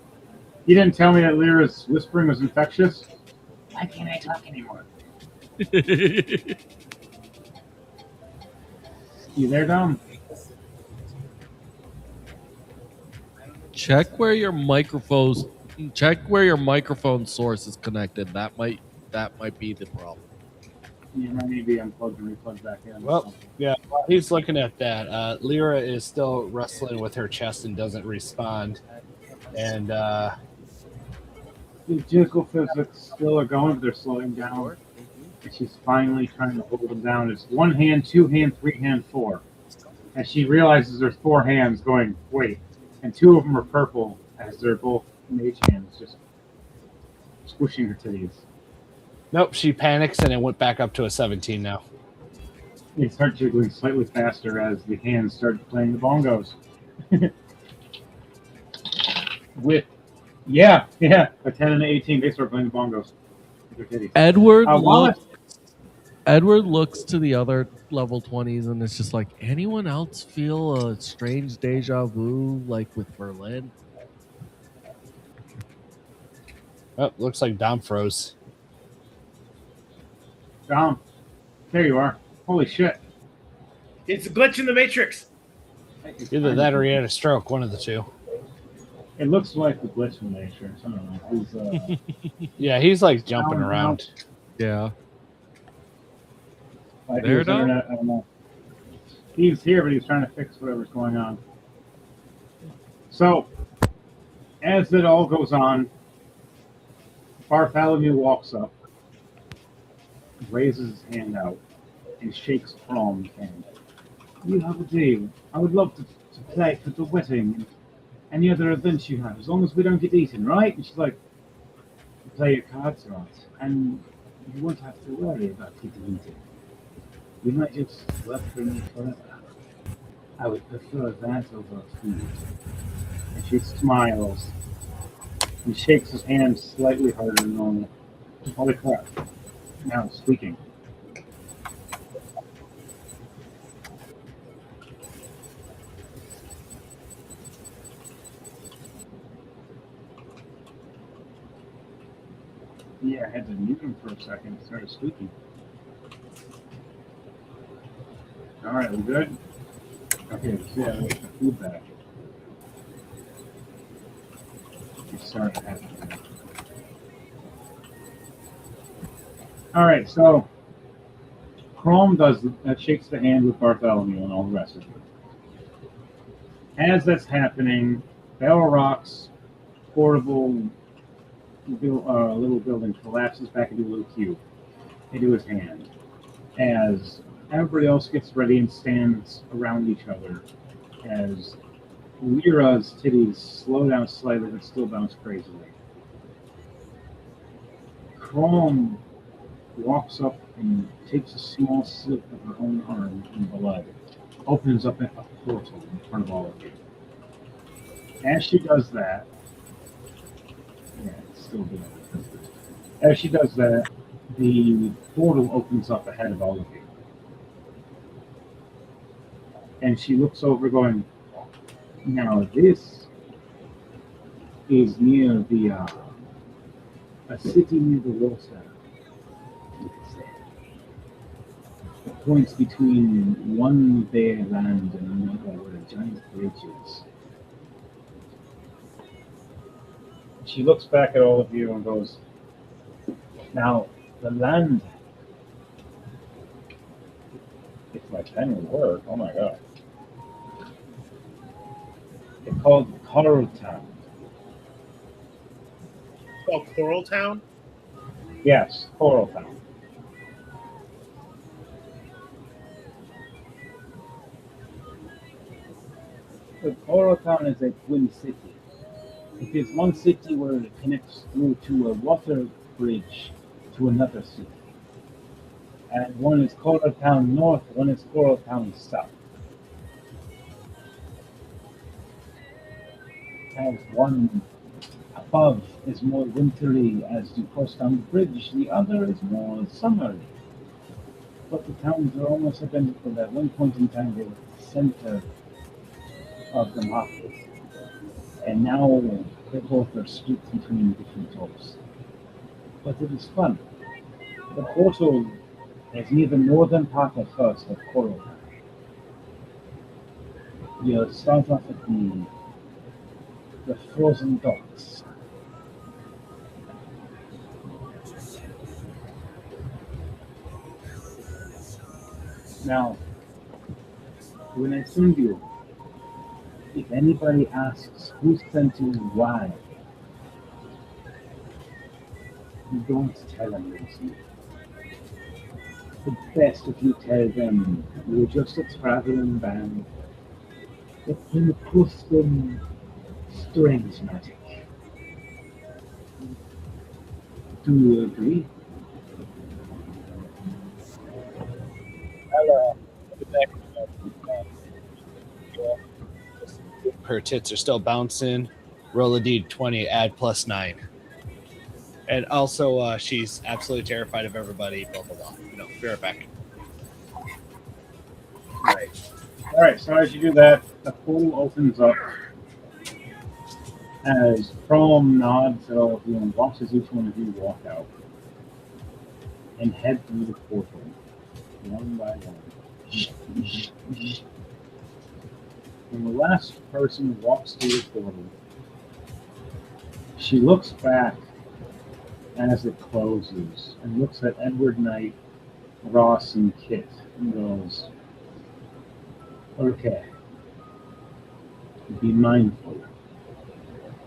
You didn't tell me that Lyra's whispering was infectious? Why can't I talk anymore? You there, Dom? Check where your microphones. Check where your microphone source is connected. That might be the problem. You might need to be unplugged and replugged back in. Well, yeah, while he's looking at that, Lyra is still wrestling with her chest and doesn't respond. And The physical physics still are going, but they're slowing down. And she's finally trying to hold them down. It's 1 hand, 2 hand, 3 hand, 4. And she realizes there's 4 hands going, wait. And 2 of them are purple as they're both mage hands just squishing her titties. nope, she panics and it went back up to a 17 now. They start jiggling slightly faster as the hands start playing the bongos. With, a 10 and an 18, they start playing the bongos with their titties. Edward looks to the other level 20s and it's just like, anyone else feel a strange deja vu like with Berlin? Oh, looks like Dom froze. Dom, there you are. Holy shit. It's a glitch in the Matrix. Either that or he had a stroke, one of the two. It looks like the glitch in the Matrix. I don't know. Yeah, he's like jumping around. Yeah. Like There, his Dom? internet, I don't know. He's here, but he's trying to fix whatever's going on. So, as it all goes on, Bartholomew walks up, raises his hand out, and shakes Crom's hand. You have a deal. I would love to play for the wedding and any other events you have, as long as we don't get eaten, right? And she's like, play your cards right, and you won't have to worry about getting eaten. You might just work for me forever. I would prefer that over food. And she smiles and shakes his hand slightly harder than normal. Holy crap. Now it's squeaking. Yeah, I had to mute him for a second. It started squeaking. Alright, we good? Okay, let's see how to get the food back. It's starting to happen. Alright, so Chrome does shakes the hand with Bartholomew and all the rest of it. As that's happening, Balrog's portable little building collapses back into a little cube into his hand. As everybody else gets ready and stands around each other, as Lyra's titties slow down slightly but still bounce crazily. Chrome walks up and takes a small slit of her own arm in blood, opens up a portal in front of all of you. As she does that, yeah, it's still doing it. As she does that, the portal opens up ahead of all of you. And she looks over going, now this is near the, a city near the water. Points between one bare land and another where a giant bridge is. She looks back at all of you and goes, now, the land, if my pen will work, oh my god. It's called Coral Town. It's called Coral Town. Yes, Coral Town. The Coral Town is a twin city. It is one city where it connects through to a water bridge to another city. And one is Coral Town North, one is Coral Town South. As one above is more wintry as you cross down the bridge, the other is more summery. But the towns are almost identical. At one point in time, they were the center of the market. And now they both are split between different jobs. But it is fun. The portal is near the northern part at first of Coral. You start off at the frozen docks. Now, when I send you, if anybody asks who sent you and why, you don't tell them it's you. The best if you tell them you're just a traveling band that came across them strange magic. Do you agree? Her tits are still bouncing. Roll a d20, add +9. And also, she's absolutely terrified of everybody. Blah blah blah. Be right back. Right. All right. So as you do that, the portal opens up as Chrome nods at all of you and watches each one of you walk out and head through the portal one by one. When the last person walks through the portal, she looks back as it closes and looks at Edward Knight, Ross, and Kit and goes, "Okay, be mindful.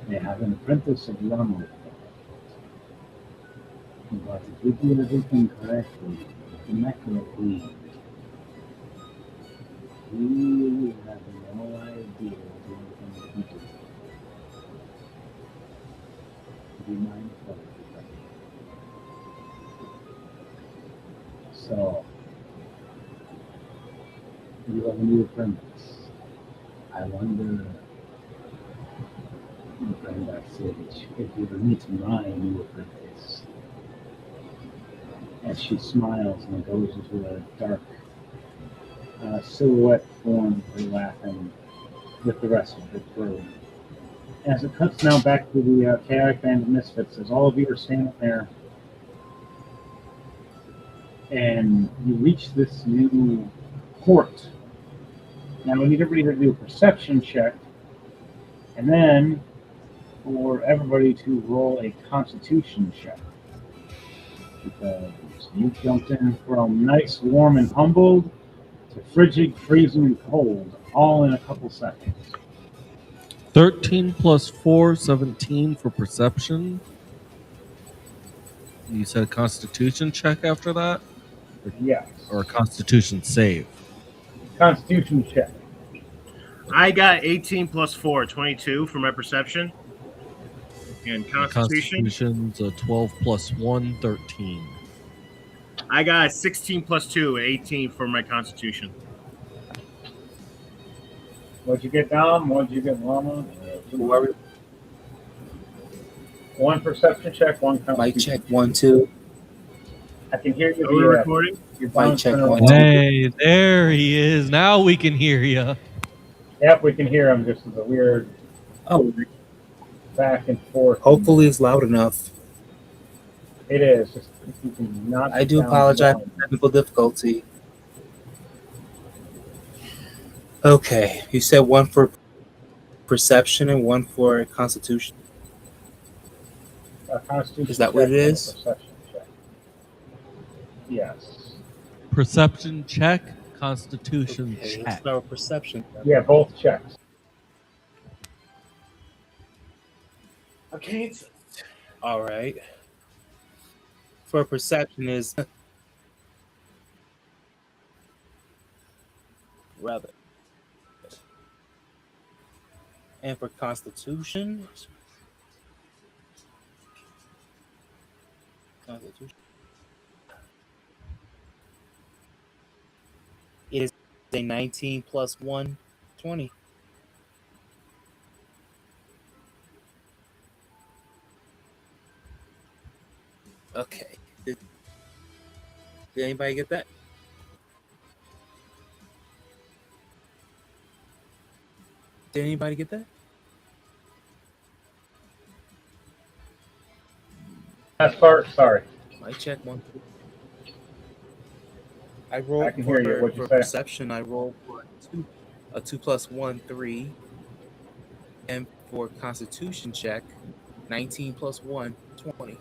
They have an apprentice of Lamo. But if we do everything correctly, immaculately, we have no idea what we're going to do. Be mindful. So, you have a new apprentice. I wonder, Brenda Sage, if you would meet my new apprentice." As she smiles and goes into a dark silhouette form for laughing with the rest of the crew. As it cuts now back to the chaotic band of misfits, as all of you are standing there, and you reach this new port. Now we need everybody to do a perception check, and then for everybody to roll a constitution check. Because you jumped in from nice, warm, and humbled to frigid, freezing, and cold, all in a couple seconds. 13 plus 4, 17 for perception. You said a constitution check after that? Yes. Or a constitution save? Constitution check. I got 18 plus 4, 22 for my perception. And Constitution, Constitution's a 12 plus 1, 13. I got 16 plus 2, 18 for my Constitution. What'd you get, Dom? What'd you get, Lama? Whoever. One perception check, one Mic constitution. check 1 2. I can hear you. Are we recording? Your Mic check bouncing 1 around. 2. Hey, there he is. Now we can hear you. Yep, we can hear him. Just as a weird Oh, back and forth. hopefully it's loud enough. It is. Just if you can not. I do apologize for technical difficulty. Okay, you said one for perception and one for constitution. Constitution Is that what check it and a is? Perception check. Yes. Perception check, constitution Okay, let's check. start with perception. Yeah, both checks. Okay. All right. For perception is rather And for Constitution, it is a 19 plus 1, 20. Okay. Did anybody get that? Did anybody get that? Last part, sorry. Mic check 1. I I rolled can hear you. What'd you for say? perception. I rolled for a 2 plus 1, 3. And for Constitution check, 19 plus 1, 20.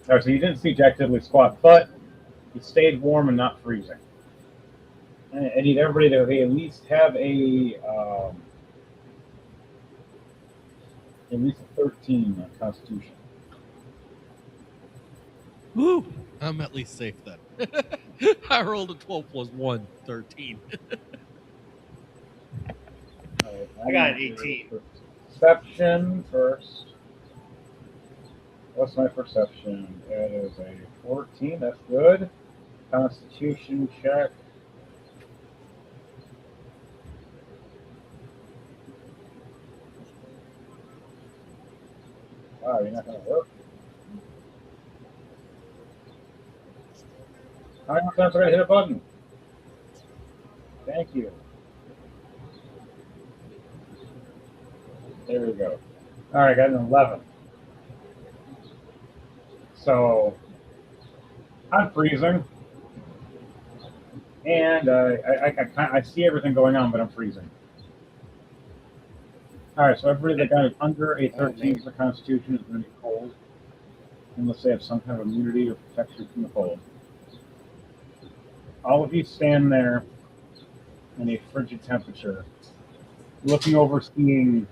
All right, so you didn't see Jack Diddley squat, but you stayed warm and not freezing. And I need everybody to at least have at least a 13 on Constitution. Woo! I'm at least safe then. I rolled a 12 plus 1, 13. All right, I got an need 18. your Perception first. What's my perception? It is a 14. That's good. Constitution check. Wow, you're not going to work. How many times did I hit a button? Thank you. There we go. All right, I got an 11. So I'm freezing, and I see everything going on, but I'm freezing. All right, so everybody that got under a 13 for Constitution is going to be cold, unless they have some kind of immunity or protection from the cold. All of you stand there in a frigid temperature, looking over, seeing.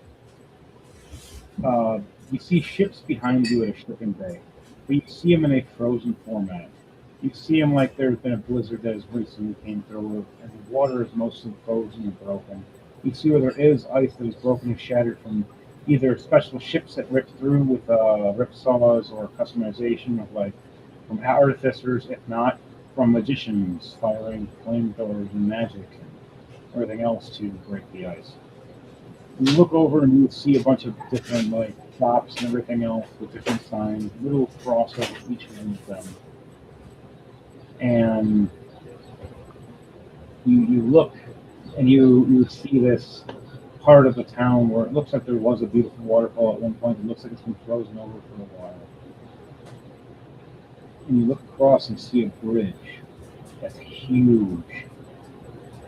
You see ships behind you at a shipping bay, but you see them in a frozen format. You see them like there's been a blizzard that has recently came through, and the water is mostly frozen and broken. You see where there is ice that is broken and shattered from either special ships that ripped through with rip saws or customization of from artificers, if not from magicians firing flamethrowers and magic and everything else to break the ice. You look over and you see a bunch of different shops and everything else with different signs, little cross over each one of them. And you look and you see this part of the town where it looks like there was a beautiful waterfall at one point. It looks like it's been frozen over for a while. And you look across and see a bridge that's huge.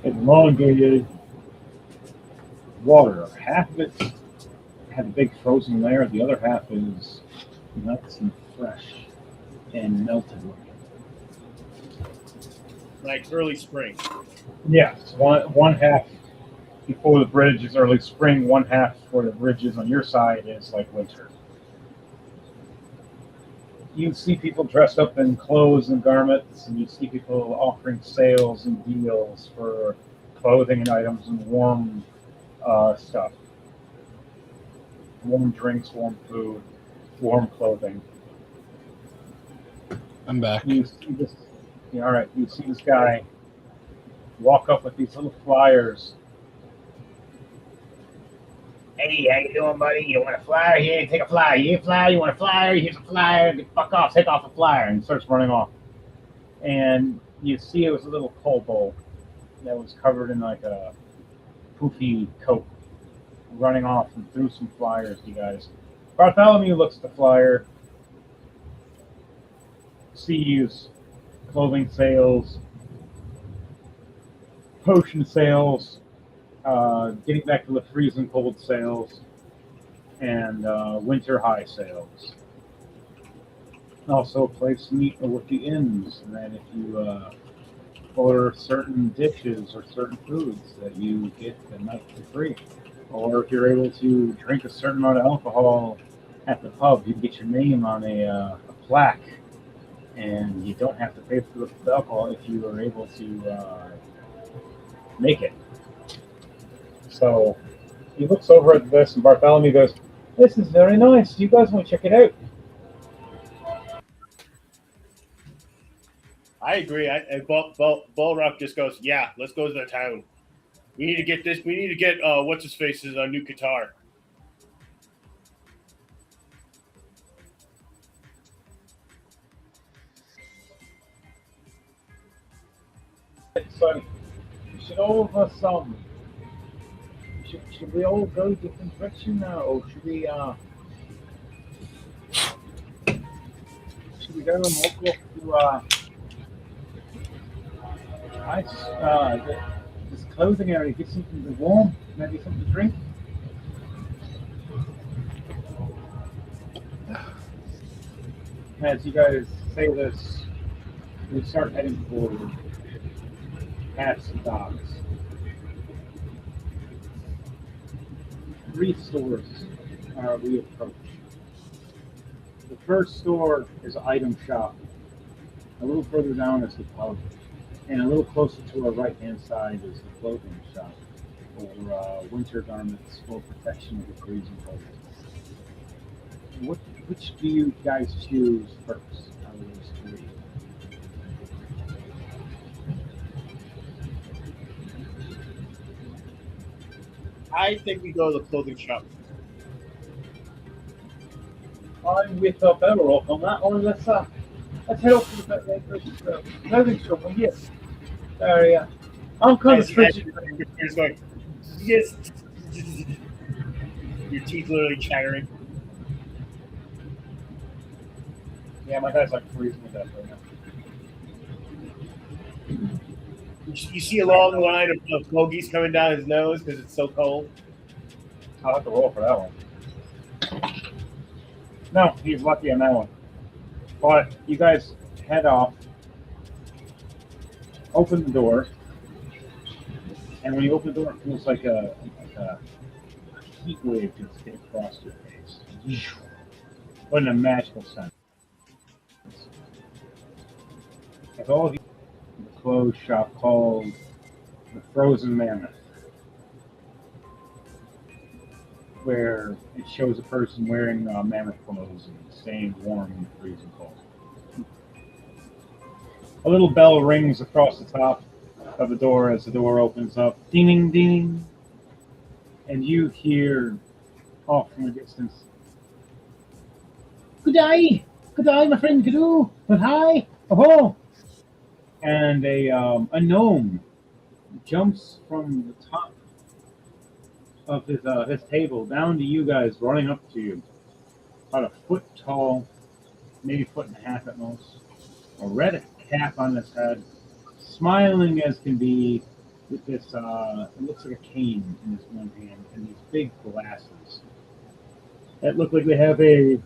Elongated water. Half of it had a big frozen layer, the other half is nice and fresh and melted looking. Like early spring. Yes, one half before the bridge is early spring, one half where the bridge is on your side is like winter. You see people dressed up in clothes and garments, and you see people offering sales and deals for clothing and items and warm stuff. Warm drinks, warm food, warm clothing. I'm back. You see this, all right, you see this guy walk up with these little flyers. Hey, how you doing, buddy? You want a flyer? Here, take a flyer. You need a flyer? You want a flyer? Here's a flyer. Fuck off. Take off a flyer. And starts running off. And you see it was a little coal bowl that was covered in like a poofy coat running off and threw some flyers, you guys. Bartholomew looks at the flyer, sees clothing sales, potion sales, getting back to the freezing cold sales, and winter high sales. Also, a place to meet with the inns, and then if you order certain dishes or certain foods, that you get the night for free. Or if you're able to drink a certain amount of alcohol at the pub, you get your name on a plaque, and you don't have to pay for the alcohol if you are able to make it. So he looks over at this, and Bartholomew goes, "This is very nice. Do you guys want to check it out?" I agree. Bullrock just goes, yeah, let's go to the town. We need to get this. We need to get what's his face's new guitar. So should all of us should we all go different direction now, or should we go and walk off to this clothing area, get something to warm, maybe something to drink? As you guys say this, we start heading forward past the docks. 3 stores we approach. The first store is an item shop. A little further down is the pub. And a little closer to our right-hand side is the clothing shop for winter garments for protection of the freezing cold. Which do you guys choose first out of those 3? I think we go to the clothing shop. I'm with Bellerock on that one. Let's head off to the clothing shop on here. There, I'm kind of frigid. You're going, yes. Your teeth literally chattering. Yeah, my guy's like freezing to death right now. You see a long line of bogeys coming down his nose because it's so cold. I'll have to roll for that one. No, he's lucky on that one. But you guys head off, open the door, and when you open the door, it feels like a heat wave just hit across your face. What a magical sense. As all of you the clothes shop called the Frozen Mammoth, where it shows a person wearing mammoth clothes and staying warm in the freezing cold. A little bell rings across the top of the door as the door opens up. Ding, ding, ding. And you hear off from a distance, "Good day! Good day, my friend Gadu! Good hi! Oh!" And a gnome jumps from the top of his table down to you guys, running up to you. About a foot tall, maybe 1.5 feet at most. A red cap on his head, smiling as can be, with this it looks like a cane in his one hand, and these big glasses that look like they have a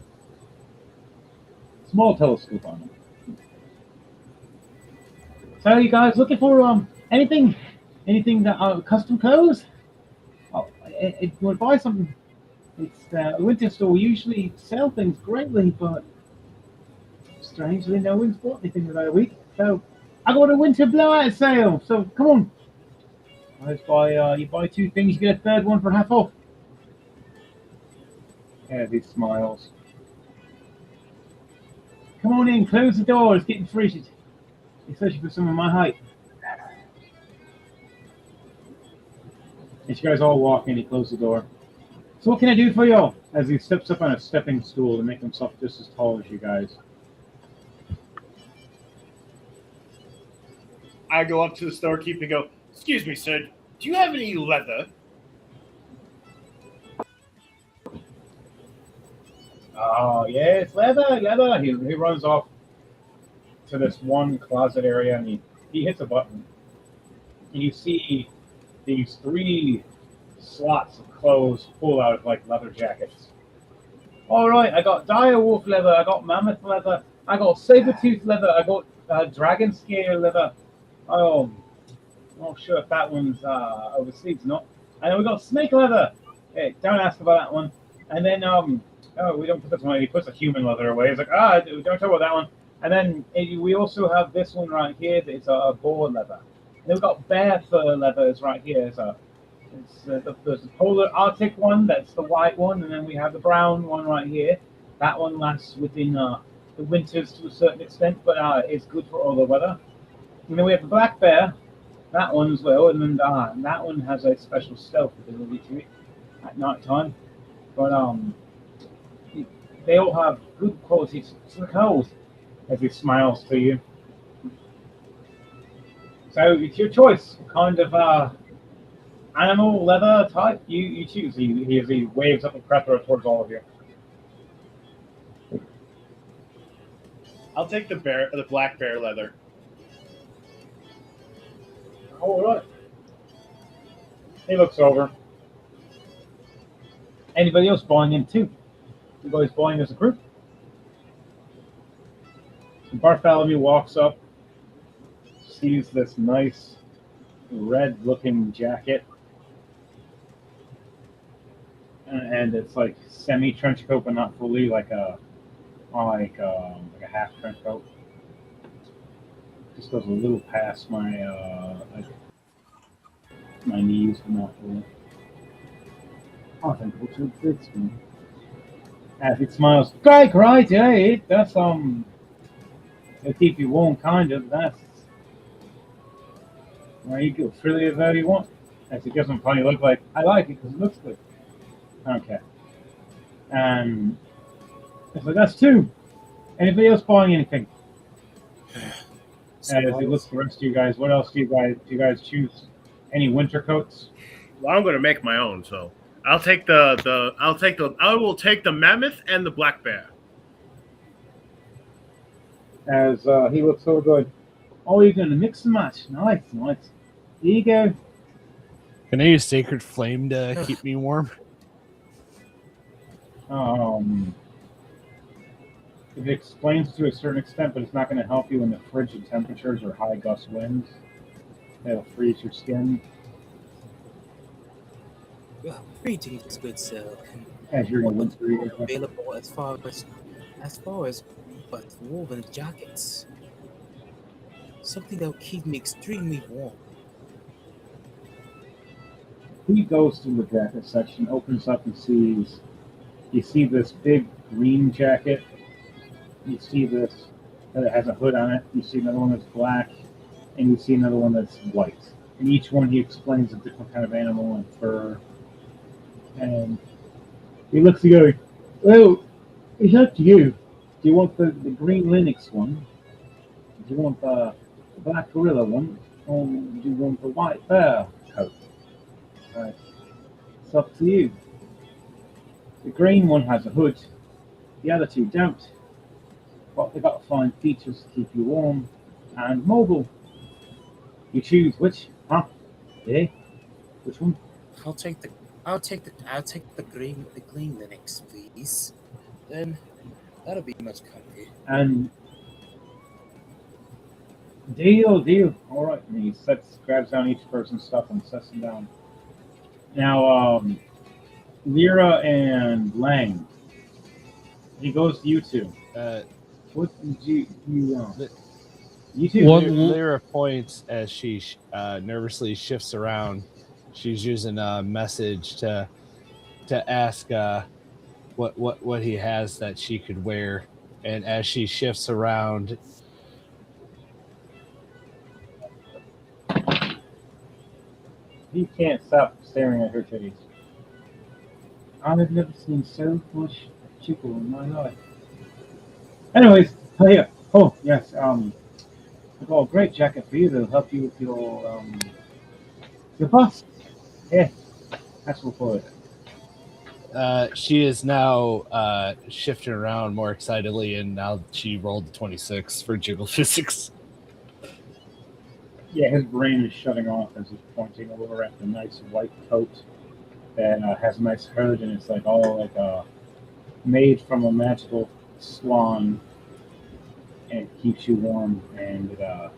small telescope on them. So, you guys looking for anything that custom clothes? Oh, you want to buy something? It's a winter store. We usually sell things greatly, but strangely, no one's bought anything in about a week. So I got a winter blowout sale. So come on, I just buy you buy 2 things, you get a third one for half off. Yeah, these smiles. Come on in, close the door. It's getting frigid, especially for someone my height. And you guys all walk in. He closes the door. So what can I do for you? As he steps up on a stepping stool to make himself just as tall as you guys. I go up to the storekeeper and go, "Excuse me, sir, do you have any leather?" Oh, yes, leather. He runs off to this one closet area, and he hits a button. And you see these 3 slots of clothes pull out like leather jackets. All right, I got dire wolf leather, I got mammoth leather, I got saber tooth leather, I got dragon scale leather. Oh, not sure if that one's overseas or not. And then we got snake leather. Hey, don't ask about that one. And then oh, we don't put this one. He puts a human leather away. He's like, don't talk about that one. And then we also have this one right here. It's a boar leather. And then we've got bear fur leather is right here. So There's the polar Arctic one, that's the white one, and then we have the brown one right here. That one lasts within the winters to a certain extent, but it's good for all the weather. And then we have the black bear, that one as well, and then that one has a special stealth ability to it at night time. But they all have good qualities to the cold, as he smiles to you. So it's your choice. What kind of animal, leather type you choose. He waves up a plethora towards all of you. I'll take the black bear leather. All right. He looks over. Anybody else buying in too? You guys buying as a group? Bartholomew walks up, sees this nice red-looking jacket, and it's like semi trench coat, but not fully, like a half trench coat. Just goes a little past my my knees, but not fully. I think which fits me. As it smiles, great, yeah, that's it'll keep you warm, kind of. That's well, you go freely as that you want. As it doesn't probably look like I like it because it looks good. Okay. And it's like that's two. Anybody else buying anything? And as he looks at the rest of you guys, what else do you guys choose? Any winter coats? Well, I'm going to make my own, so I will take the mammoth and the black bear. As he looks so good. Oh, you're going to mix and match. Nice. Here you go. Can I use Sacred Flame to keep me warm? It explains to a certain extent, but it's not going to help you in the frigid temperatures or high gust winds. It'll freeze your skin. Well, greetings, good sir. As you're in winter. Available as far as but woven jackets. Something that'll keep me extremely warm. He goes through the jacket section, opens up and you see this big green jacket. You see this that has a hood on it. You see another one that's black, and you see another one that's white. And each one he explains a different kind of animal and fur. And he looks at you, well, it's up to you. Do you want the green lynx one? Do you want the black gorilla one? Or do you want the white bear coat? Right. It's up to you. The green one has a hood. The other two don't. But they've got fine features to keep you warm and mobile. You choose which, huh? Yeah? Which one? I'll take the green Linux, please. Then that'll be much comfy. And deal. All right. And he grabs down each person's stuff and sets them down. Now, Lyra and Lang. He goes to you two. What did you you two? Lyra points as she nervously shifts around. She's using a message to ask what he has that she could wear, and as she shifts around, He can't stop staring at her titties. I've never seen so much chickle in my life. Anyways, here. Oh yes. I've got a great jacket for you that'll help you with your bust. Yeah, that's what for it. she is now shifting around more excitedly, and now she rolled the 26 for jiggle physics. Yeah, his brain is shutting off as he's pointing over at the nice white coat that has a nice hood, and it's like all like made from a magical swan, and it keeps you warm. And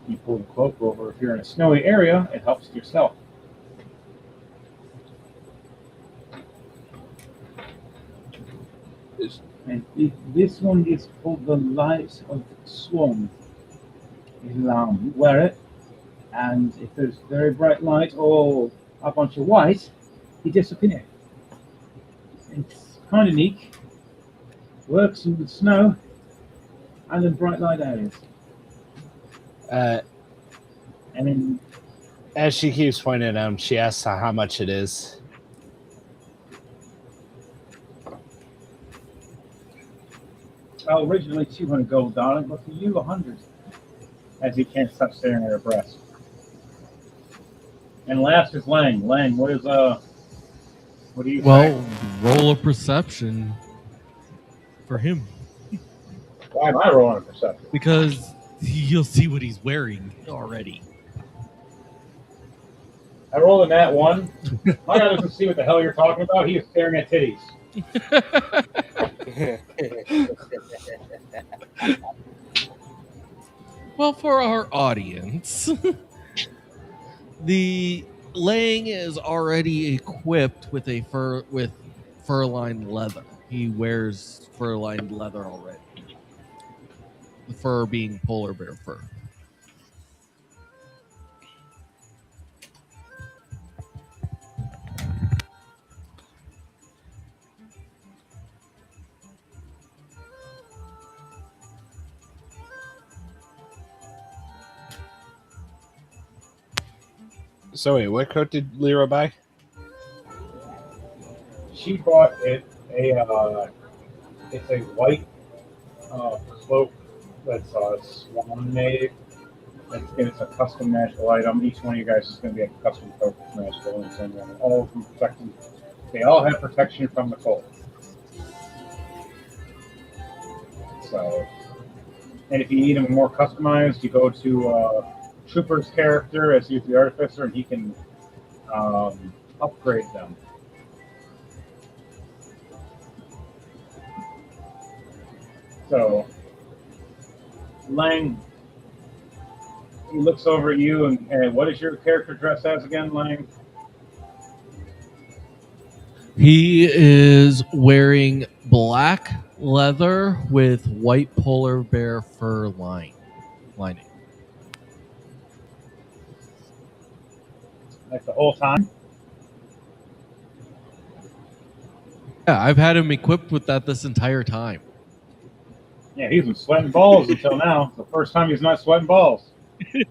you pull the cloak over. If you're in a snowy area, it helps with your stealth. And this one is called the Light of Swan. You wear it, and if there's very bright light or a bunch of white, he disappeared. It's kind of neat. Works in the snow and in bright light areas. And then As she keeps pointing at him, she asks how much it is. originally 200 gold, darling, but for you 100. As he can't stop staring at her breast. And last is Lang. Lang, what do you Well, roll a perception for him say? Why am I rolling a perception? because you'll see what he's wearing already. I rolled a nat 1. My guy doesn't see what the hell you're talking about. He is staring at titties. Well, for our audience, the Lang is already equipped with fur-lined leather. He wears fur-lined leather already. The fur being polar bear fur. So wait, what coat did Lyra buy? She bought it it's a white cloak that's swan made. It's a custom magical item. Each one of you guys is going to be a custom coat magical and all of them protecting. They all have protection from the cold. So, and if you need them more customized, you go to Trooper's character as he's the artificer, and he can upgrade them. So, Lang, he looks over at you, and what is your character dressed as again, Lang? He is wearing black leather with white polar bear fur lining. Like the whole time? Yeah, I've had him equipped with that this entire time. Yeah, he's been sweating balls until now. It's the first time he's not sweating balls. The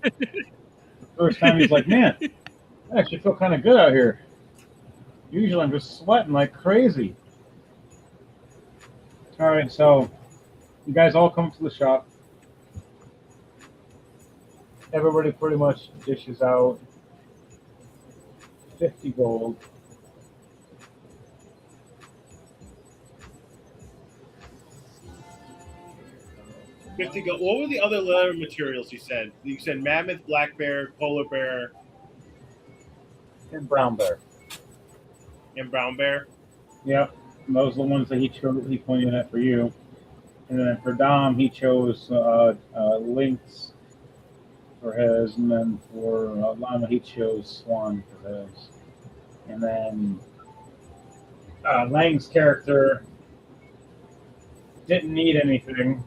first time he's like, man, I actually feel kind of good out here. Usually I'm just sweating like crazy. All right, so you guys all come to the shop. Everybody pretty much dishes out 50 gold. What were the other leather materials you said? You said mammoth, black bear, polar bear, And brown bear. and brown bear. Yep, and those are the ones that he pointed at for you. And then for Dom, he chose lynx for his, and then for Llama, he chose swan for his. And then Lang's character didn't need anything.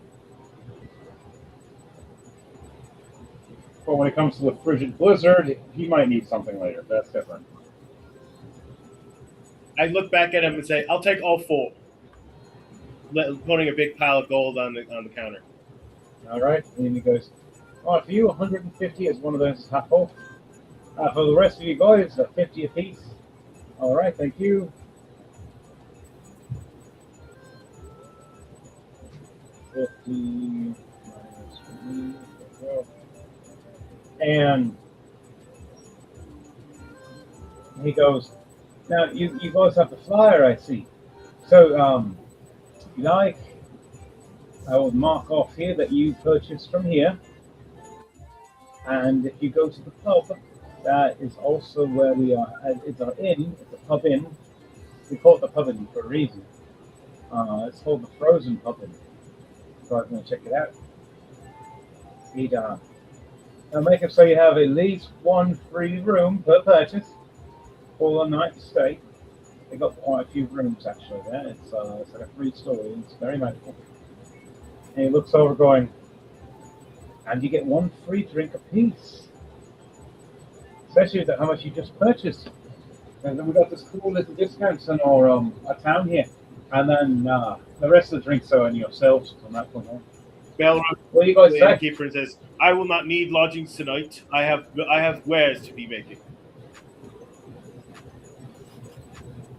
But when it comes to the frigid blizzard, he might need something later. That's different. I look back at him and say, "I'll take all 4." Putting a big pile of gold on the counter. All right, and he goes, "Oh, for you, 150 is one of those half off. For the rest of you guys, 50 apiece. All right, thank you." 50 minus 3. And he goes, "Now you guys have the flyer, I see. So if you like, I will mark off here that you purchased from here. And if you go to the pub, that is also where we are. It's our inn. It's a pub inn. We call it the pub inn for a reason. It's called the Frozen Pub Inn. So I'm going to check it out. Now make it so you have at least one free room per purchase for a night to stay. They got quite a few rooms actually there. It's like a 3-story. It's very magical." And he looks over, going, "And you get one free drink apiece, especially with how much you just purchased." And then we got this cool little discounts in our town here. And then the rest of the drinks are on yourselves on that point home. Belrock, What do you guys the say? innkeeper, and says, "I will not need lodgings tonight. I have wares to be making."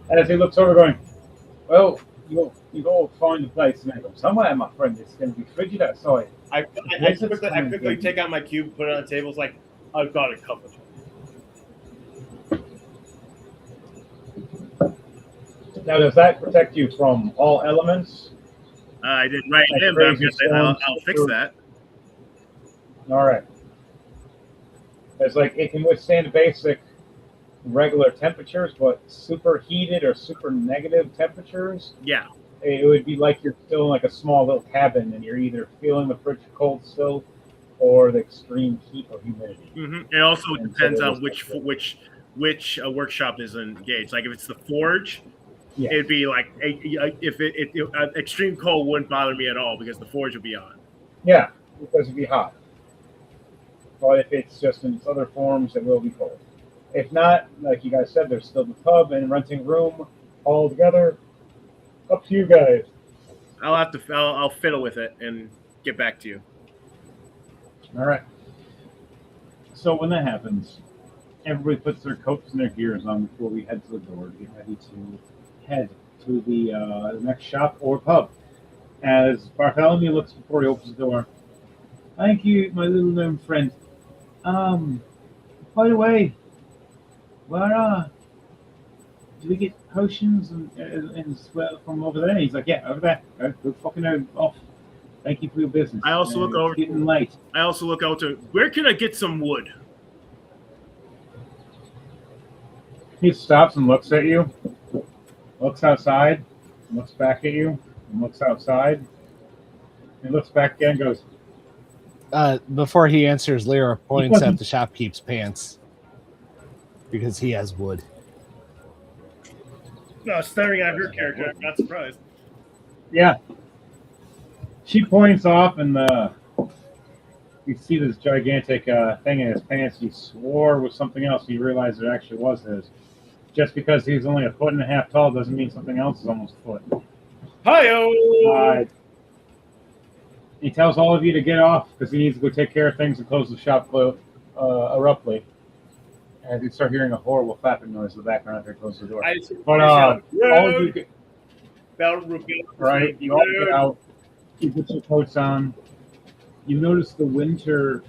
And as he looks over, going, "Well, you go find a place to make them somewhere, my friend. It's going to be frigid outside." I quickly take out my cube, put it on the table. It's like, I've got it covered. Now, does that protect you from all elements? I didn't write Like it in, but crazy storms, I'll fix that. All right. It's like it can withstand basic regular temperatures, but super heated or super negative temperatures, Yeah. it would be like you're still in like a small little cabin and you're either feeling the frigid cold still or the extreme heat or humidity. Mm-hmm. It also And depends so on which workshop is engaged. Like if it's the forge, Yeah. it'd be like if extreme cold wouldn't bother me at all because the forge would be on. Yeah, because it'd be hot. But if it's just in its other forms, it will be cold. If not, like you guys said, there's still the pub and renting room all together. Up to you guys. I'll fiddle with it and get back to you. All right. So when that happens, everybody puts their coats and their gears on before we head to the door to get ready to head to the next shop or pub. As Bartholomew looks before he opens the door, thank you, my little gnome friend. By the way, where do we get potions and sweat from over there? He's like, yeah, over there. Go fucking off. Thank you for your business. I also look over. It's getting late. I also look out to where can I get some wood? He stops and looks at you, looks outside, looks back at you, and looks outside. He looks back again and goes, Before he answers, Lyra points at the shopkeep's pants because he has wood. No, staring at her character, I'm not surprised. yeah. She points off, and you see this gigantic thing in his pants. He swore was something else. He realized it actually was his. Just because he's only a foot and a half tall doesn't mean something else is almost a foot. Hi-yo! He tells all of you to get off because he needs to go take care of things and close the shop abruptly. And you start hearing a horrible flapping noise in the background after he closes the door. But all of you get right. You all get out. You put your coats on. You notice the winter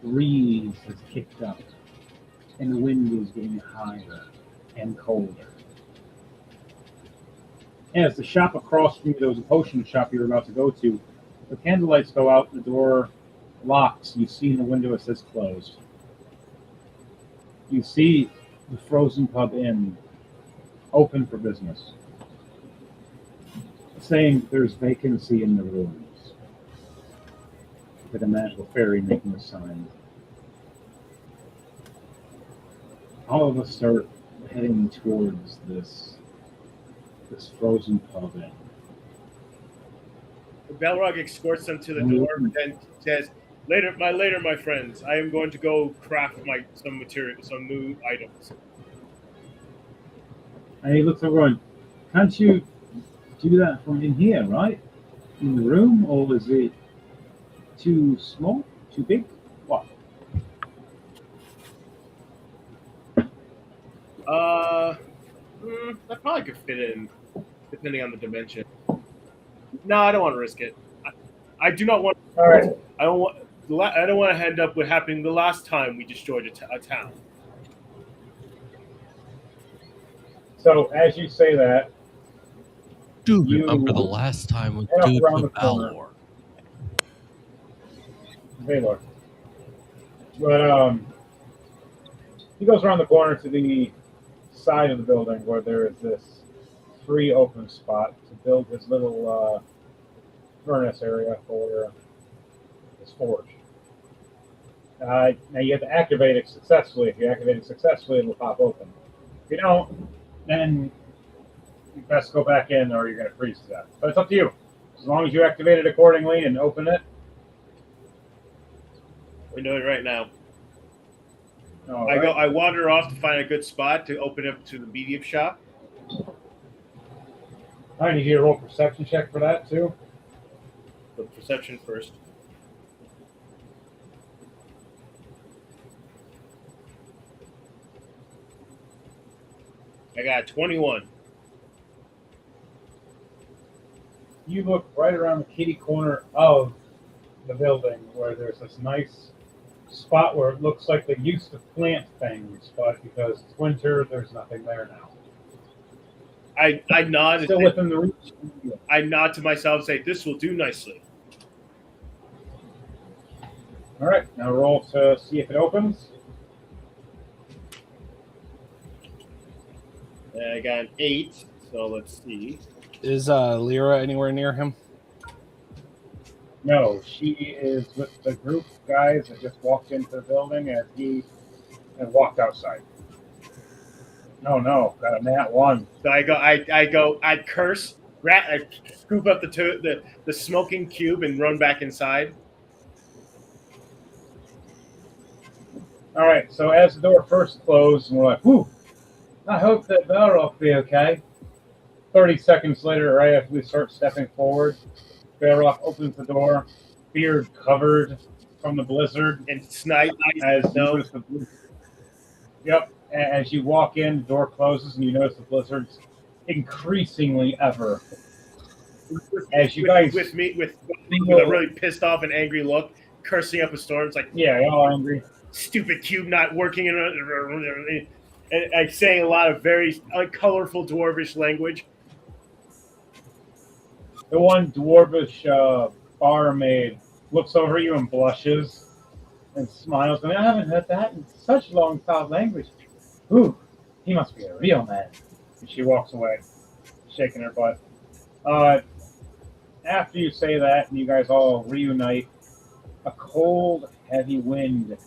breeze has kicked up, and the wind is getting higher and colder. As the shop across from you, there was a potion shop you were about to go to. The candlelights go out, the door locks. You see in the window it says closed. You see the Frozen Pub Inn open for business, saying there's vacancy in the rooms. With a magical fairy making a sign. All of us start heading towards this Frozen Pub Inn. Balrog escorts them to the door, and then says, "Later, my friends. I am going to go craft some new items." And he looks over and, can't you do that from in here, right? In the room, or is it too small? Too big? What? That probably could fit in, depending on the dimension. No, I don't want to risk it. I do not want. All right. I don't want to end up with happening the last time we destroyed a town. So as you say that, Do remember the last time we did the Valor? Valor. But he goes around the corner to the side of the building where there is this free open spot to build his little furnace area for his forge. Now you have to activate it successfully. If you activate it successfully, it'll pop open. If you don't, then you best go back in or you're going to freeze to death. But it's up to you. As long as you activate it accordingly and open it. We're doing it right now. All I right. I wander off to find a good spot to open up to the medium shop. I need you to roll perception check for that too. The perception first. I got 21. You look right around the kitty corner of the building where there's this nice spot where it looks like they used to plant things, but because it's winter, there's nothing there now. I nod. Still within the reach. I nod to myself and say, "This will do nicely." All right, now roll to see if it opens. And I got an 8. So let's see. Is Lyra anywhere near him? No, she is with the group of guys that just walked into the building as he had walked outside. No, got a nat 1. So I curse, I scoop up the smoking cube and run back inside. All right, so as the door first closed, and we're like, whew, I hope that Belrock will be okay. 30 seconds later, right after we start stepping forward, Belrock opens the door, beard covered from the blizzard. And Snipe, As you no. notice the blizzard. Yep, as you walk in, the door closes, and you notice the blizzard's increasingly ever. As you guys with a really pissed off and angry look, cursing up a storm. It's like, yeah, y'all angry. Stupid cube not working, and saying a lot of very colorful dwarvish language. The one dwarvish barmaid looks over you and blushes and smiles. And I haven't heard that in such a long time language. Ooh, he must be a real man. And she walks away, shaking her butt. After you say that and you guys all reunite, a cold, heavy wind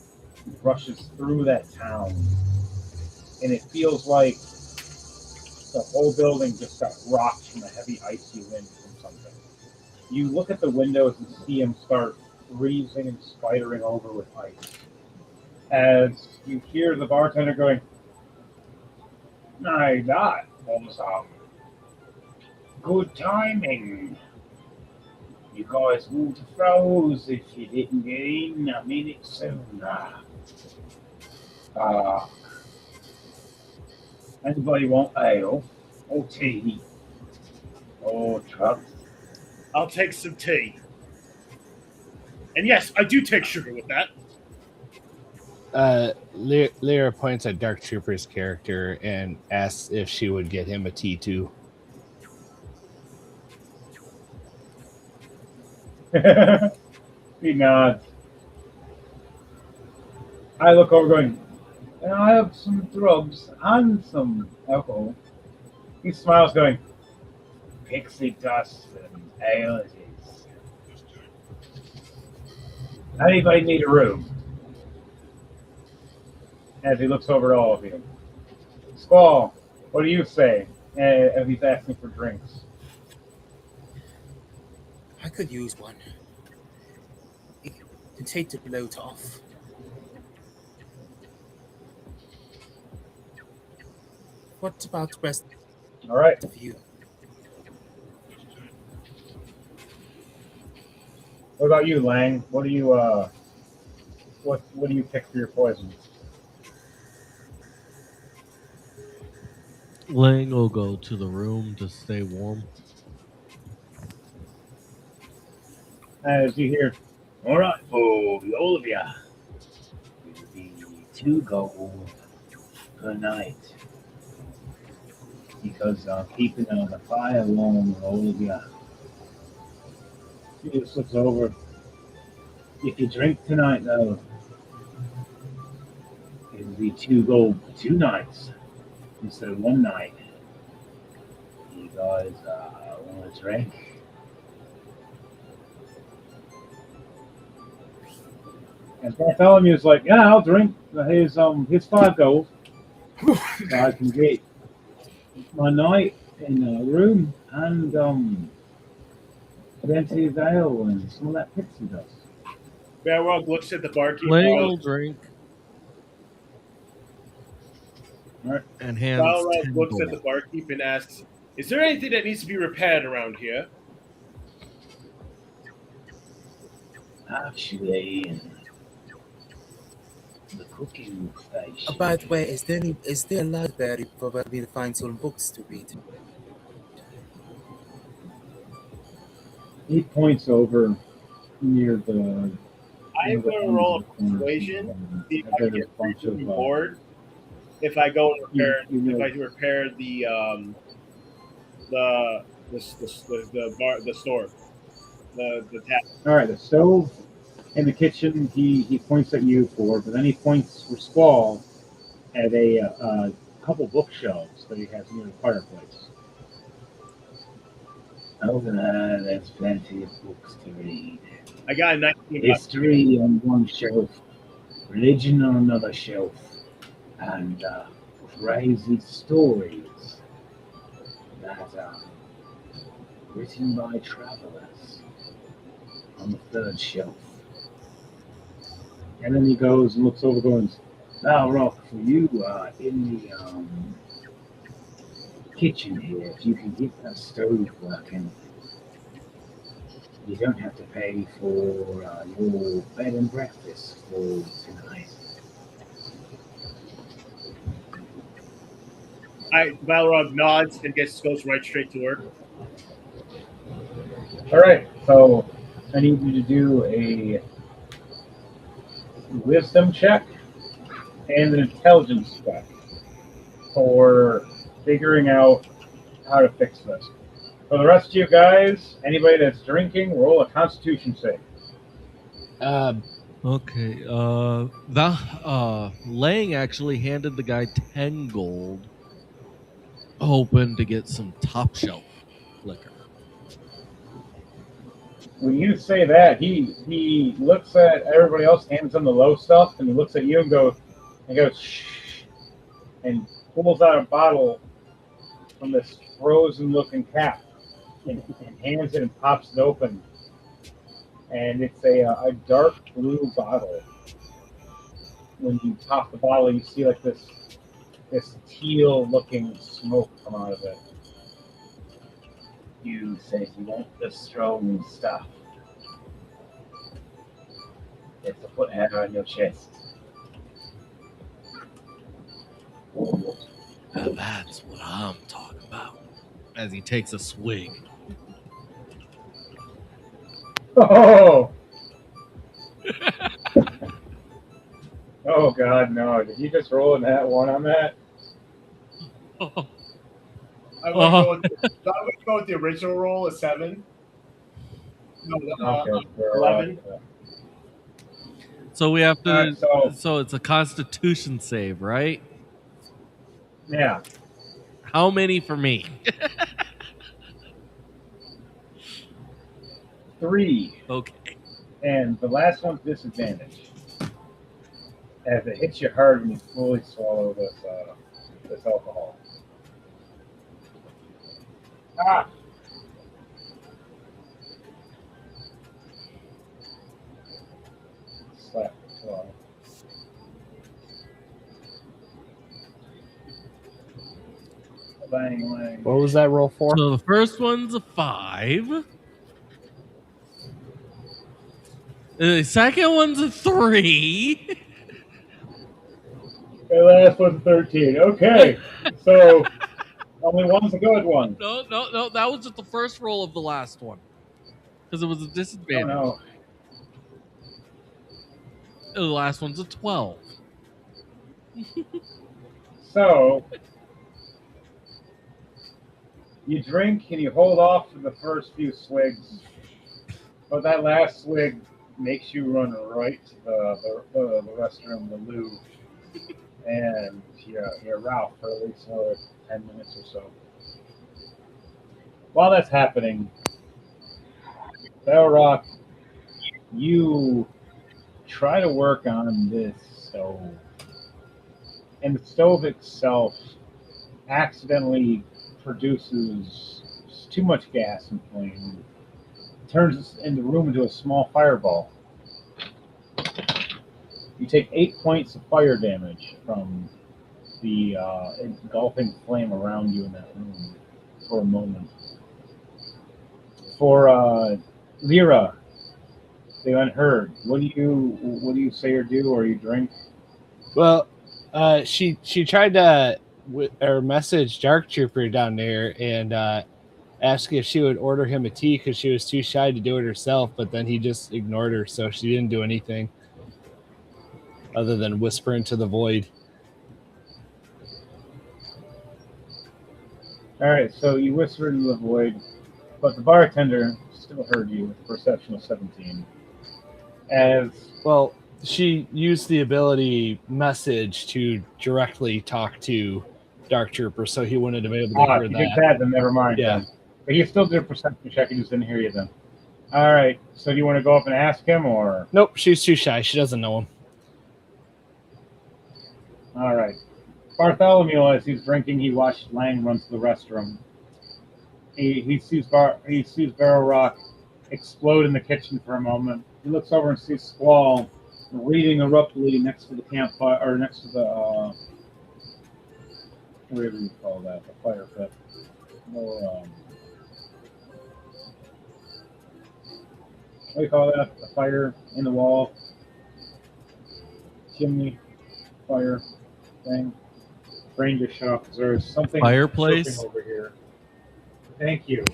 rushes through that town. And it feels like the whole building just got rocked from a heavy, icy wind from something. You look at the windows and see them start freezing and spidering over with ice. As you hear the bartender going, "My, that was good timing. You guys would have froze if you didn't get in a minute sooner. Anybody want ale or tea or truck?" I'll take some tea. And yes, I do take sugar with that. Lyra points at Dark Trooper's character and asks if she would get him a tea too. He nods. I look over going, "And I have some drugs and some alcohol." He smiles going, "Pixie dust and ale it is. Anybody need a room?" As he looks over at all of you. Squall, what do you say? As he's asking for drinks. I could use one. It can take the bloat off. What about the rest All right. of you? What about you, Lang? What do you what do you pick for your poison? Lang will go to the room to stay warm. As you hear, "All right, folks, all of you. It'll be 2 gold per night. Because I'm keeping the fire warm with all of you." He just looks over. "If you drink tonight, though, it'll be 2 gold for 2 nights instead of 1 night. You guys want to drink?" And Bartholomew's like, "Yeah, I'll drink. Here's 5 gold. So I can get my night in a room and plenty of ale and some of that pixie dust." Balrog looks at the barkeep. Lang will drink. Alright. and hands Balrog 10 looks at gold. the barkeep and asks, "Is there anything that needs to be repaired around here?" Actually, the cooking station. By the way, is there a library for me to find some books to read? He points over near the I'm going to roll a persuasion, see if I can there's get a bunch free of reward if I go and repair. you If know, I repair the store, the tap. all right, the stove in the kitchen. He points at you for, but then he points for Squall at a couple bookshelves that he has near the fireplace. Over there, there's plenty of books to read. I got a 19. History on one shelf, religion on another shelf, and crazy stories that are written by travelers on the third shelf. And then he goes and looks over, goes, Now, Rock, for you in the kitchen here, if you can get that stove working, you don't have to pay for your bed and breakfast for tonight. Balrog nods and goes right straight to work. all right, so I need you to do a wisdom check and an intelligence check for figuring out how to fix this. For the rest of you guys, anybody that's drinking, roll a Constitution save. Okay. Lang actually handed the guy 10 gold, hoping to get some top shelf liquor. When you say that, he looks at everybody else, hands them the low stuff, and he looks at you and goes shh, and pulls out a bottle from this frozen-looking cap and hands it and pops it open, and it's a dark blue bottle. When you pop the bottle, you see like this teal-looking smoke come out of it. You said you want the strong stuff. It's to put hair on your chest. Now that's what I'm talking about. As he takes a swig. Oh! Oh God, no! Did you just roll in that one on that? I'm going to go with the original roll, a 7. No, Okay, 11. So we have to. Alright, so it's a Constitution save, right? Yeah. How many for me? 3. Okay. And the last one's disadvantage. As it hits you hard when you fully swallow this alcohol. Ah! Slap. Well, bang, bang. What was that roll for? So the first one's a 5. The second one's a 3. The last one's 13. Okay. So only one's a good one. No. That was just the first roll of the last one. Because it was a Oh, disadvantage. no. The last one's a 12. So you drink and you hold off for the first few swigs, but that last swig makes you run right to the restroom, the loo, and you're out for at least another 10 minutes or so. While that's happening, Belrock, you try to work on this stove. And the stove itself accidentally produces too much gas and flame. Turns the room into a small fireball. You take 8 points of fire damage from the engulfing flame around you in that room for a moment. For Lyra, the unheard, what do you say or do, or you drink? Well, she tried to or message Dark Trooper down there and ask if she would order him a tea because she was too shy to do it herself. But then he just ignored her, so she didn't do anything other than whisper into the void. All right, so you whispered into the void, but the bartender still heard you with a perception of 17. As Well, she used the ability message to directly talk to Dark Trooper, so he wouldn't have been able to hear if you did that. that, then never mind. Yeah. Then. But he still did a perception check. He just didn't hear you then. All right. So do you want to go up and ask him, or? Nope, she's too shy. She doesn't know him. All right. Bartholomew, as he's drinking, he watched Lang run to the restroom. He sees Barrel Rock explode in the kitchen for a moment. He looks over and sees Squall reading abruptly next to the campfire, or next to the whatever you call that, the fire pit. More, what do you call that? The fire in the wall, chimney, fire thing. Brain just shut off because there's something Fireplace? chirping over here. Thank you.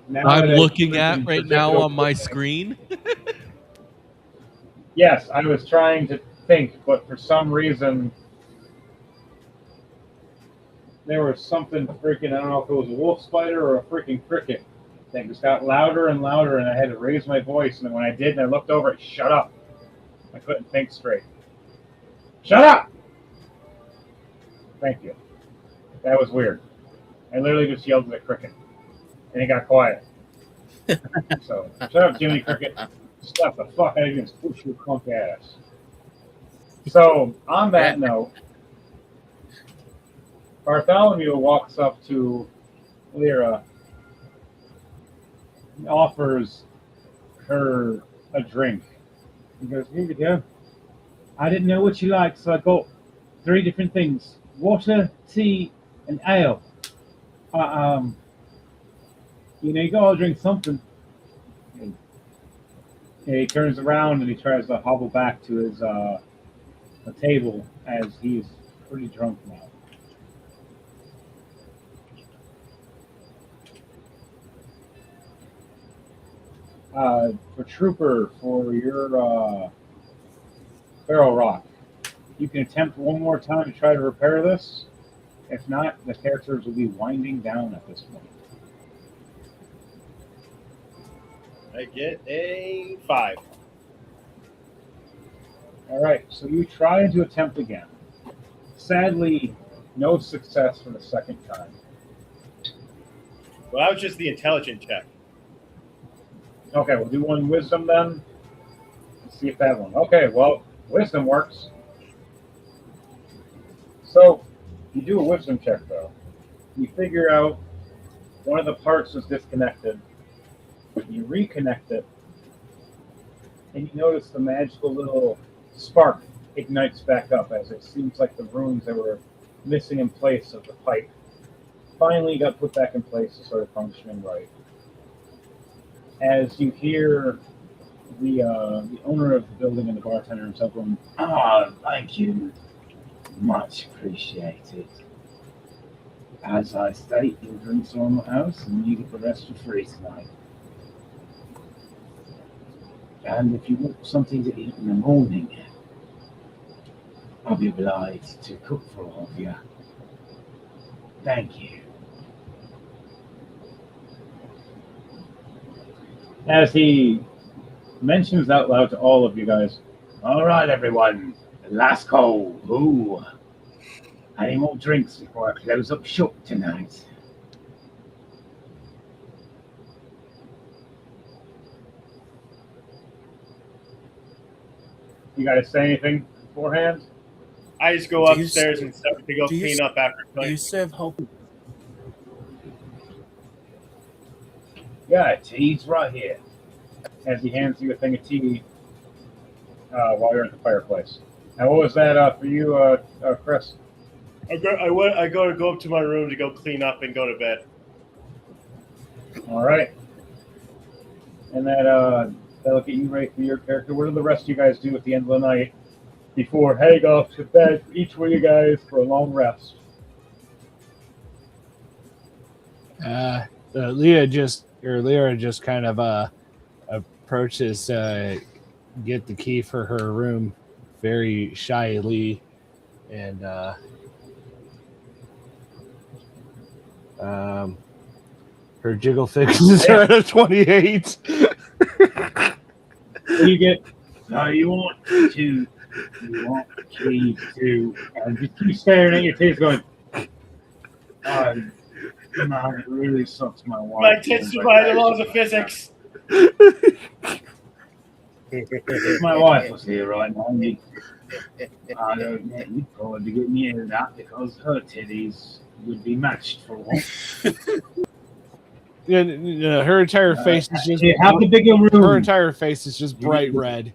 Now I'm that I've looking proven at right now digital on my cooking- screen. Yes, I was trying to think, but for some reason there was something freaking, I don't know if it was a wolf spider or a freaking cricket thing. Just got louder and louder, and I had to raise my voice. And then when I did, and I looked over, it shut up. I couldn't think straight. Shut up! Thank you. That was weird. I literally just yelled at the cricket, and it got quiet. So, shut up, Jimmy Cricket. Slap the fuck out of you and push your punk ass. So, on that note, Bartholomew walks up to Lyra and offers her a drink. He goes, "Here you go. I didn't know what you liked, so I got 3 different things: water, tea, and ale. You gotta drink something." And he turns around and he tries to hobble back to his the table as he's pretty drunk now. For Trooper, for your Barrel Rock, you can attempt one more time to try to repair this. If not, the characters will be winding down at this point. I get a 5. All right, so you try to attempt again. Sadly, no success for the second time. Well, that was just the intelligent check. Okay, we'll do one wisdom then. Let's see if that one. Okay, well, wisdom works. So, you do a wisdom check though. You figure out one of the parts is disconnected. You reconnect it, and you notice the magical little spark ignites back up as it seems like the runes that were missing in place of the pipe finally got put back in place to sort of functioning right. As you hear the owner of the building and the bartender himself going, Ah, thank you. Much appreciated. As I state, your drinks are on the house and you get the rest for free tonight. And if you want something to eat in the morning, I'll be obliged to cook for all of you. Thank you. as he mentions out loud to all of you guys, All right, everyone. Last call. Ooh. Any more drinks before I close up shop tonight? you guys say anything beforehand? I just go Do you upstairs and start to go do you clean up after Do you playing. serve home? Yeah, tea's right here. As he hands you a thing of tea while you're at the fireplace. Now, what was that for you, Chris? I go to go up to my room to go clean up and go to bed. All right. And that'll get you ready for your character. What do the rest of you guys do at the end of the night before heading off to bed? Each one of you guys for a long rest. Lyra just kind of approaches get the key for her room very shyly, and her jiggle fixes are at a 28. What do you get? No, you want the key to, And just keep staring at your tits going, man, it really sucks my wife. My tits defy the laws of physics. If my wife was here right now, I don't know, you'd probably get near that because her titties would be matched for one. Her entire face is just have the bigger room. her entire face is just bright red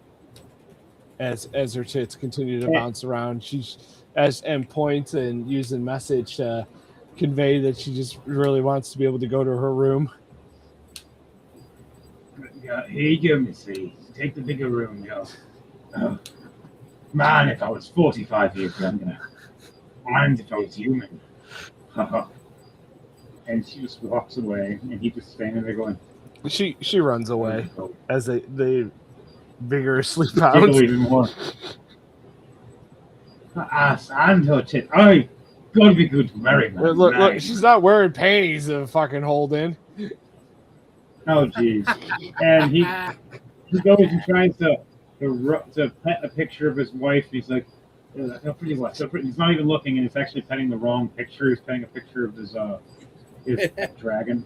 as her tits continue to bounce around. She's and points and using message to convey that she just really wants to be able to go to her room. Yeah, here you go, Missy. Take the bigger room, yo. Man, if I was 45 years younger. And if I was human. And she just walks away, and he just standing there going. She runs away as they vigorously Jiggle pounce. even more. Her ass and her tit. I gotta be good to marry, man. Look, she's not wearing panties to fucking hold in. Oh, jeez. And he goes and tries to pet a picture of his wife. He's like, "So pretty what? So pretty." He's not even looking, and he's actually petting the wrong picture. He's petting a picture of his dragon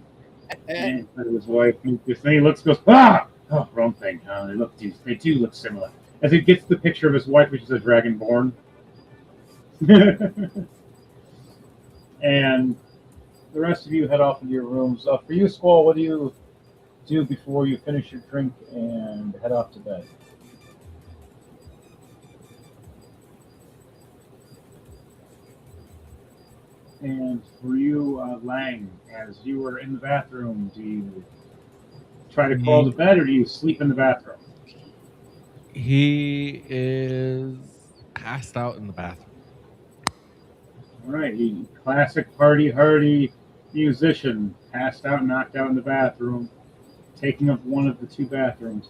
and his wife. And then he looks, goes, "Ah, oh, wrong thing." They do look similar. As he gets the picture of his wife, which is a dragonborn. And the rest of you head off into your rooms. For you, Squall, what do you do before you finish your drink and head off to bed? And for you, Lang, as you were in the bathroom, do you try to crawl to bed or do you sleep in the bathroom? He is passed out in the bathroom. All right, classic party hardy musician, passed out, knocked out in the bathroom, taking up one of the two bathrooms.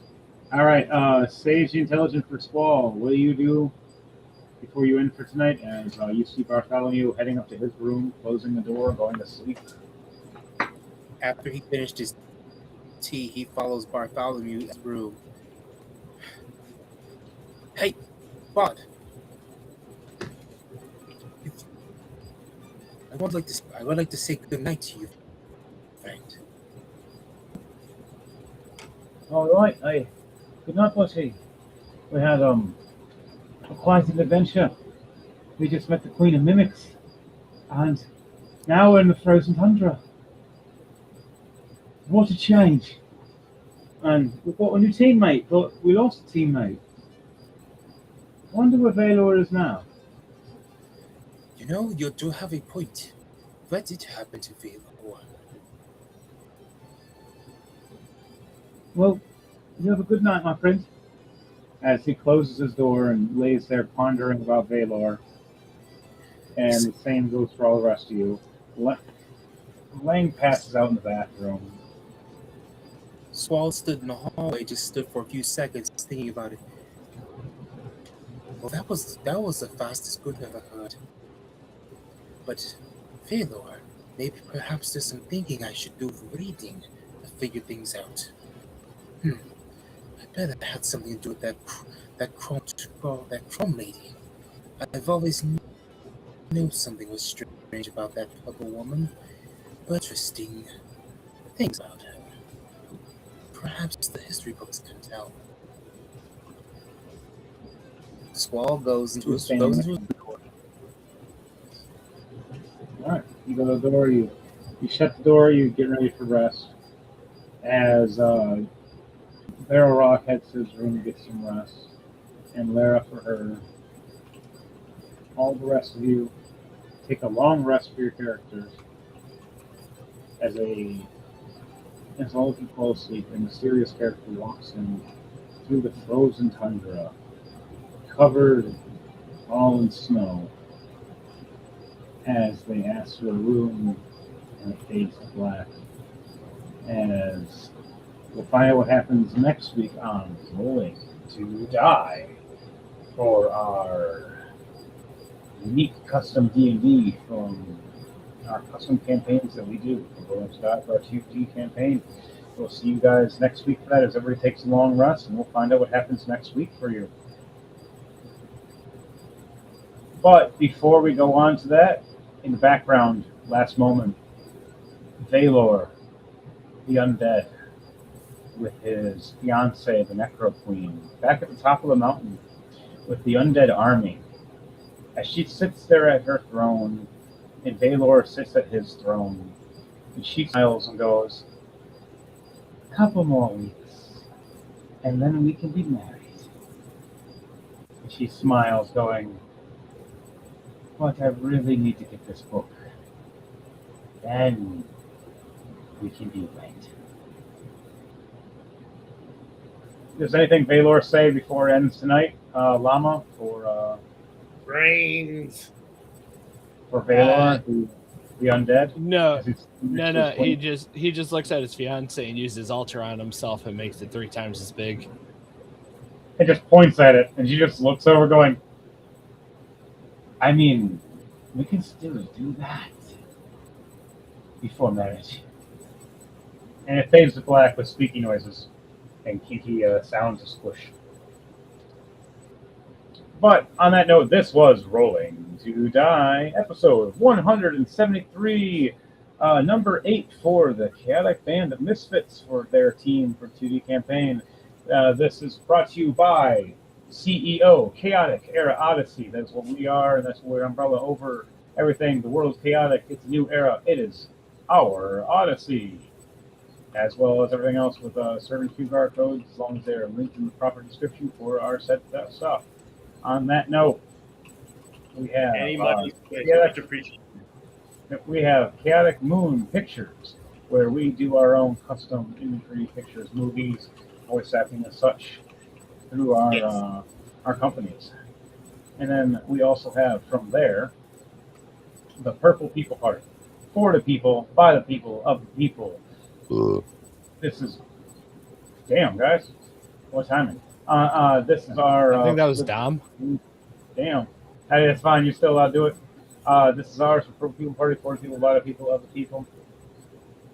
All right, Sage the Intelligent for Squall, what do you do before you end for tonight? As you see Bartholomew heading up to his room, closing the door, going to sleep. After he finished his tea, he follows Bartholomew's room. Hey, Bart. I would like to say good night to you, friend. All right, good night, Bushy. We had quite an adventure. We just met the Queen of Mimics, and now we're in the frozen tundra. What a change! And we've got a new teammate, but we lost a teammate. I wonder where Valor is now. You know, you do have a point. What did happen to Valor? Well, you have a good night, my friend. As he closes his door and lays there pondering about Valor. And the same goes for all the rest of you. Lang passes out in the bathroom. Squall stood in the hallway, just stood for a few seconds thinking about it. Well, that was the fastest good I've ever heard. But Valor, maybe perhaps there's some thinking I should do for reading to figure things out. I bet it had something to do with that chrome lady. I've always knew something was strange about that purple woman. Interesting things about her. Perhaps the history books can tell. Squall goes into his door. Alright, you go to the door, you shut the door, you get ready for rest. As Barrel Rock heads to his room to get some rest. And Lara for her. All the rest of you take a long rest for your characters as all of you fall asleep, a mysterious character walks in through the frozen tundra, covered all in snow, as they ask for a room and it fades to black. As we'll find out what happens next week on Rolling to Die for our unique custom D&D from our custom campaigns that we do for Rolling to Die for our TFG campaign. We'll see you guys next week for that as everybody takes a long rest, and we'll find out what happens next week for you. But before we go on to that, in the background, last moment, Valor, the undead, with his fiancee, the Necro Queen, back at the top of the mountain with the undead army. As she sits there at her throne, and Valor sits at his throne, and she smiles and goes, "A couple more weeks, and then we can be married." And she smiles, going, "But I really need to get this book. Then we can be wed." Does anything Valor say before it ends tonight, Llama, for Brains. Valor, the undead? No, As he's- no. He just looks at his fiance and uses altar on himself and makes it 3 times as big. And just points at it, and she just looks over, going, "I mean, we can still do that before marriage." And it fades to black with squeaky noises and kinky sounds of squish. But on that note, this was Rolling to Die, episode 173, number 8 for the Chaotic Band of Misfits for their team for 2D campaign. This is brought to you by CEO, Chaotic Era Odyssey. That's what we are, and that's what we're umbrella over everything. The world is chaotic. It's a new era. It is our Odyssey. As well as everything else with certain QR codes, as long as they're linked in the proper description for our set stuff. On that note, we have Any money is yeah, much appreciated. we have Chaotic Moon Pictures, where we do our own custom imagery, pictures, movies, voice acting, and such through our companies. And then we also have from there the Purple People Party, for the people, by the people, of the people. This is damn, guys. What timing? This is our. I think that was Dom. Damn. Hey, it's fine. You're still allowed to do it. This is ours for people party, for the people, by the people, of the people.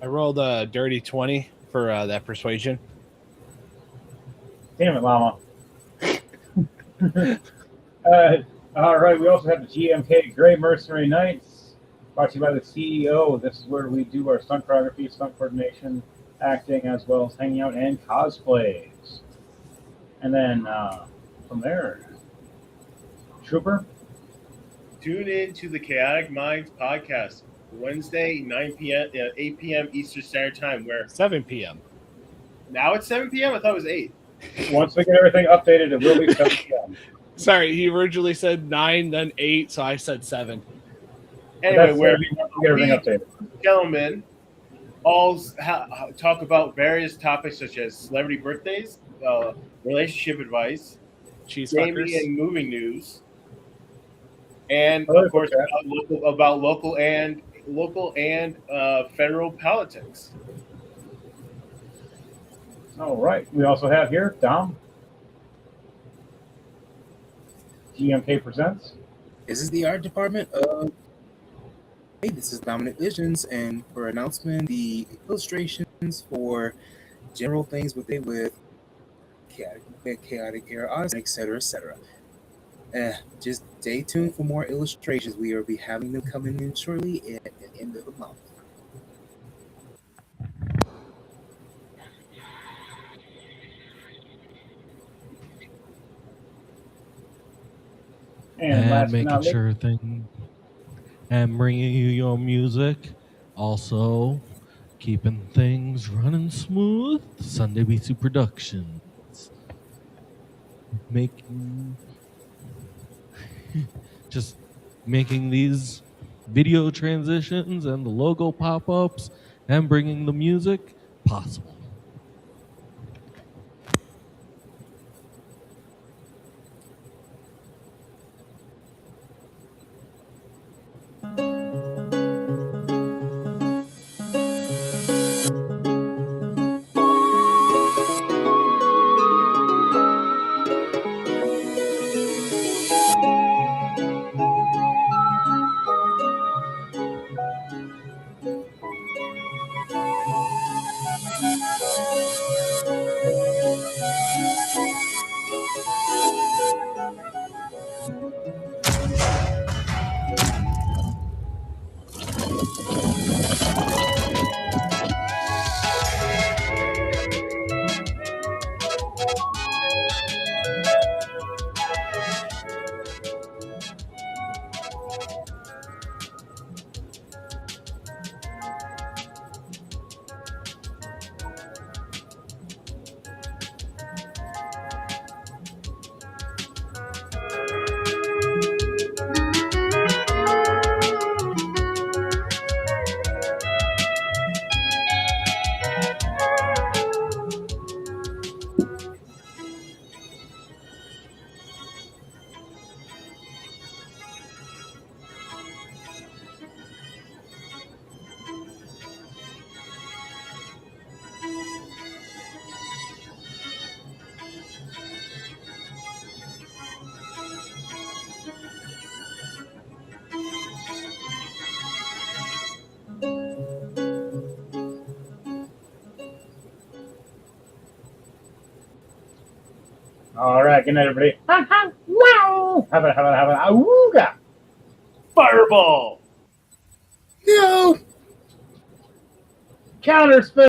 I rolled a dirty 20 for that persuasion. Damn it, Llama. All right. We also have the GMK Gray Mercenary Knights, brought to you by the CEO. This is where we do our stunt choreography, stunt coordination, acting, as well as hanging out and cosplays. And then from there, Trooper. Tune in to the Chaotic Minds podcast Wednesday, 9 p.m., 8 p.m. Eastern Standard Time. Where 7 p.m. now it's 7 p.m. I thought it was 8. Once we get everything updated, it will be 7 p.m. Sorry, he originally said 9, then 8, so I said 7. Anyway, where we get everything updated. gentlemen all talk about various topics such as celebrity birthdays, relationship advice, Cheese gaming fuckers. and moving news, and Oh, of course okay. about local and federal politics. All right. We also have here Dom. GMK presents. This is the art department of. Hey, this is Dominant Visions, and for announcement, the illustrations for general things with chaotic era, Odyssey, etc., etc. Just stay tuned for more illustrations. We will be having them coming in shortly at the end of the month. And last but making not least, sure thing and bringing you your music. Also, keeping things running smooth. Sunday BC Productions. Making these video transitions and the logo pop-ups and bringing the music possible. All right, good night, everybody. Wow! Have it, awooga! Fireball. No. Counter spin!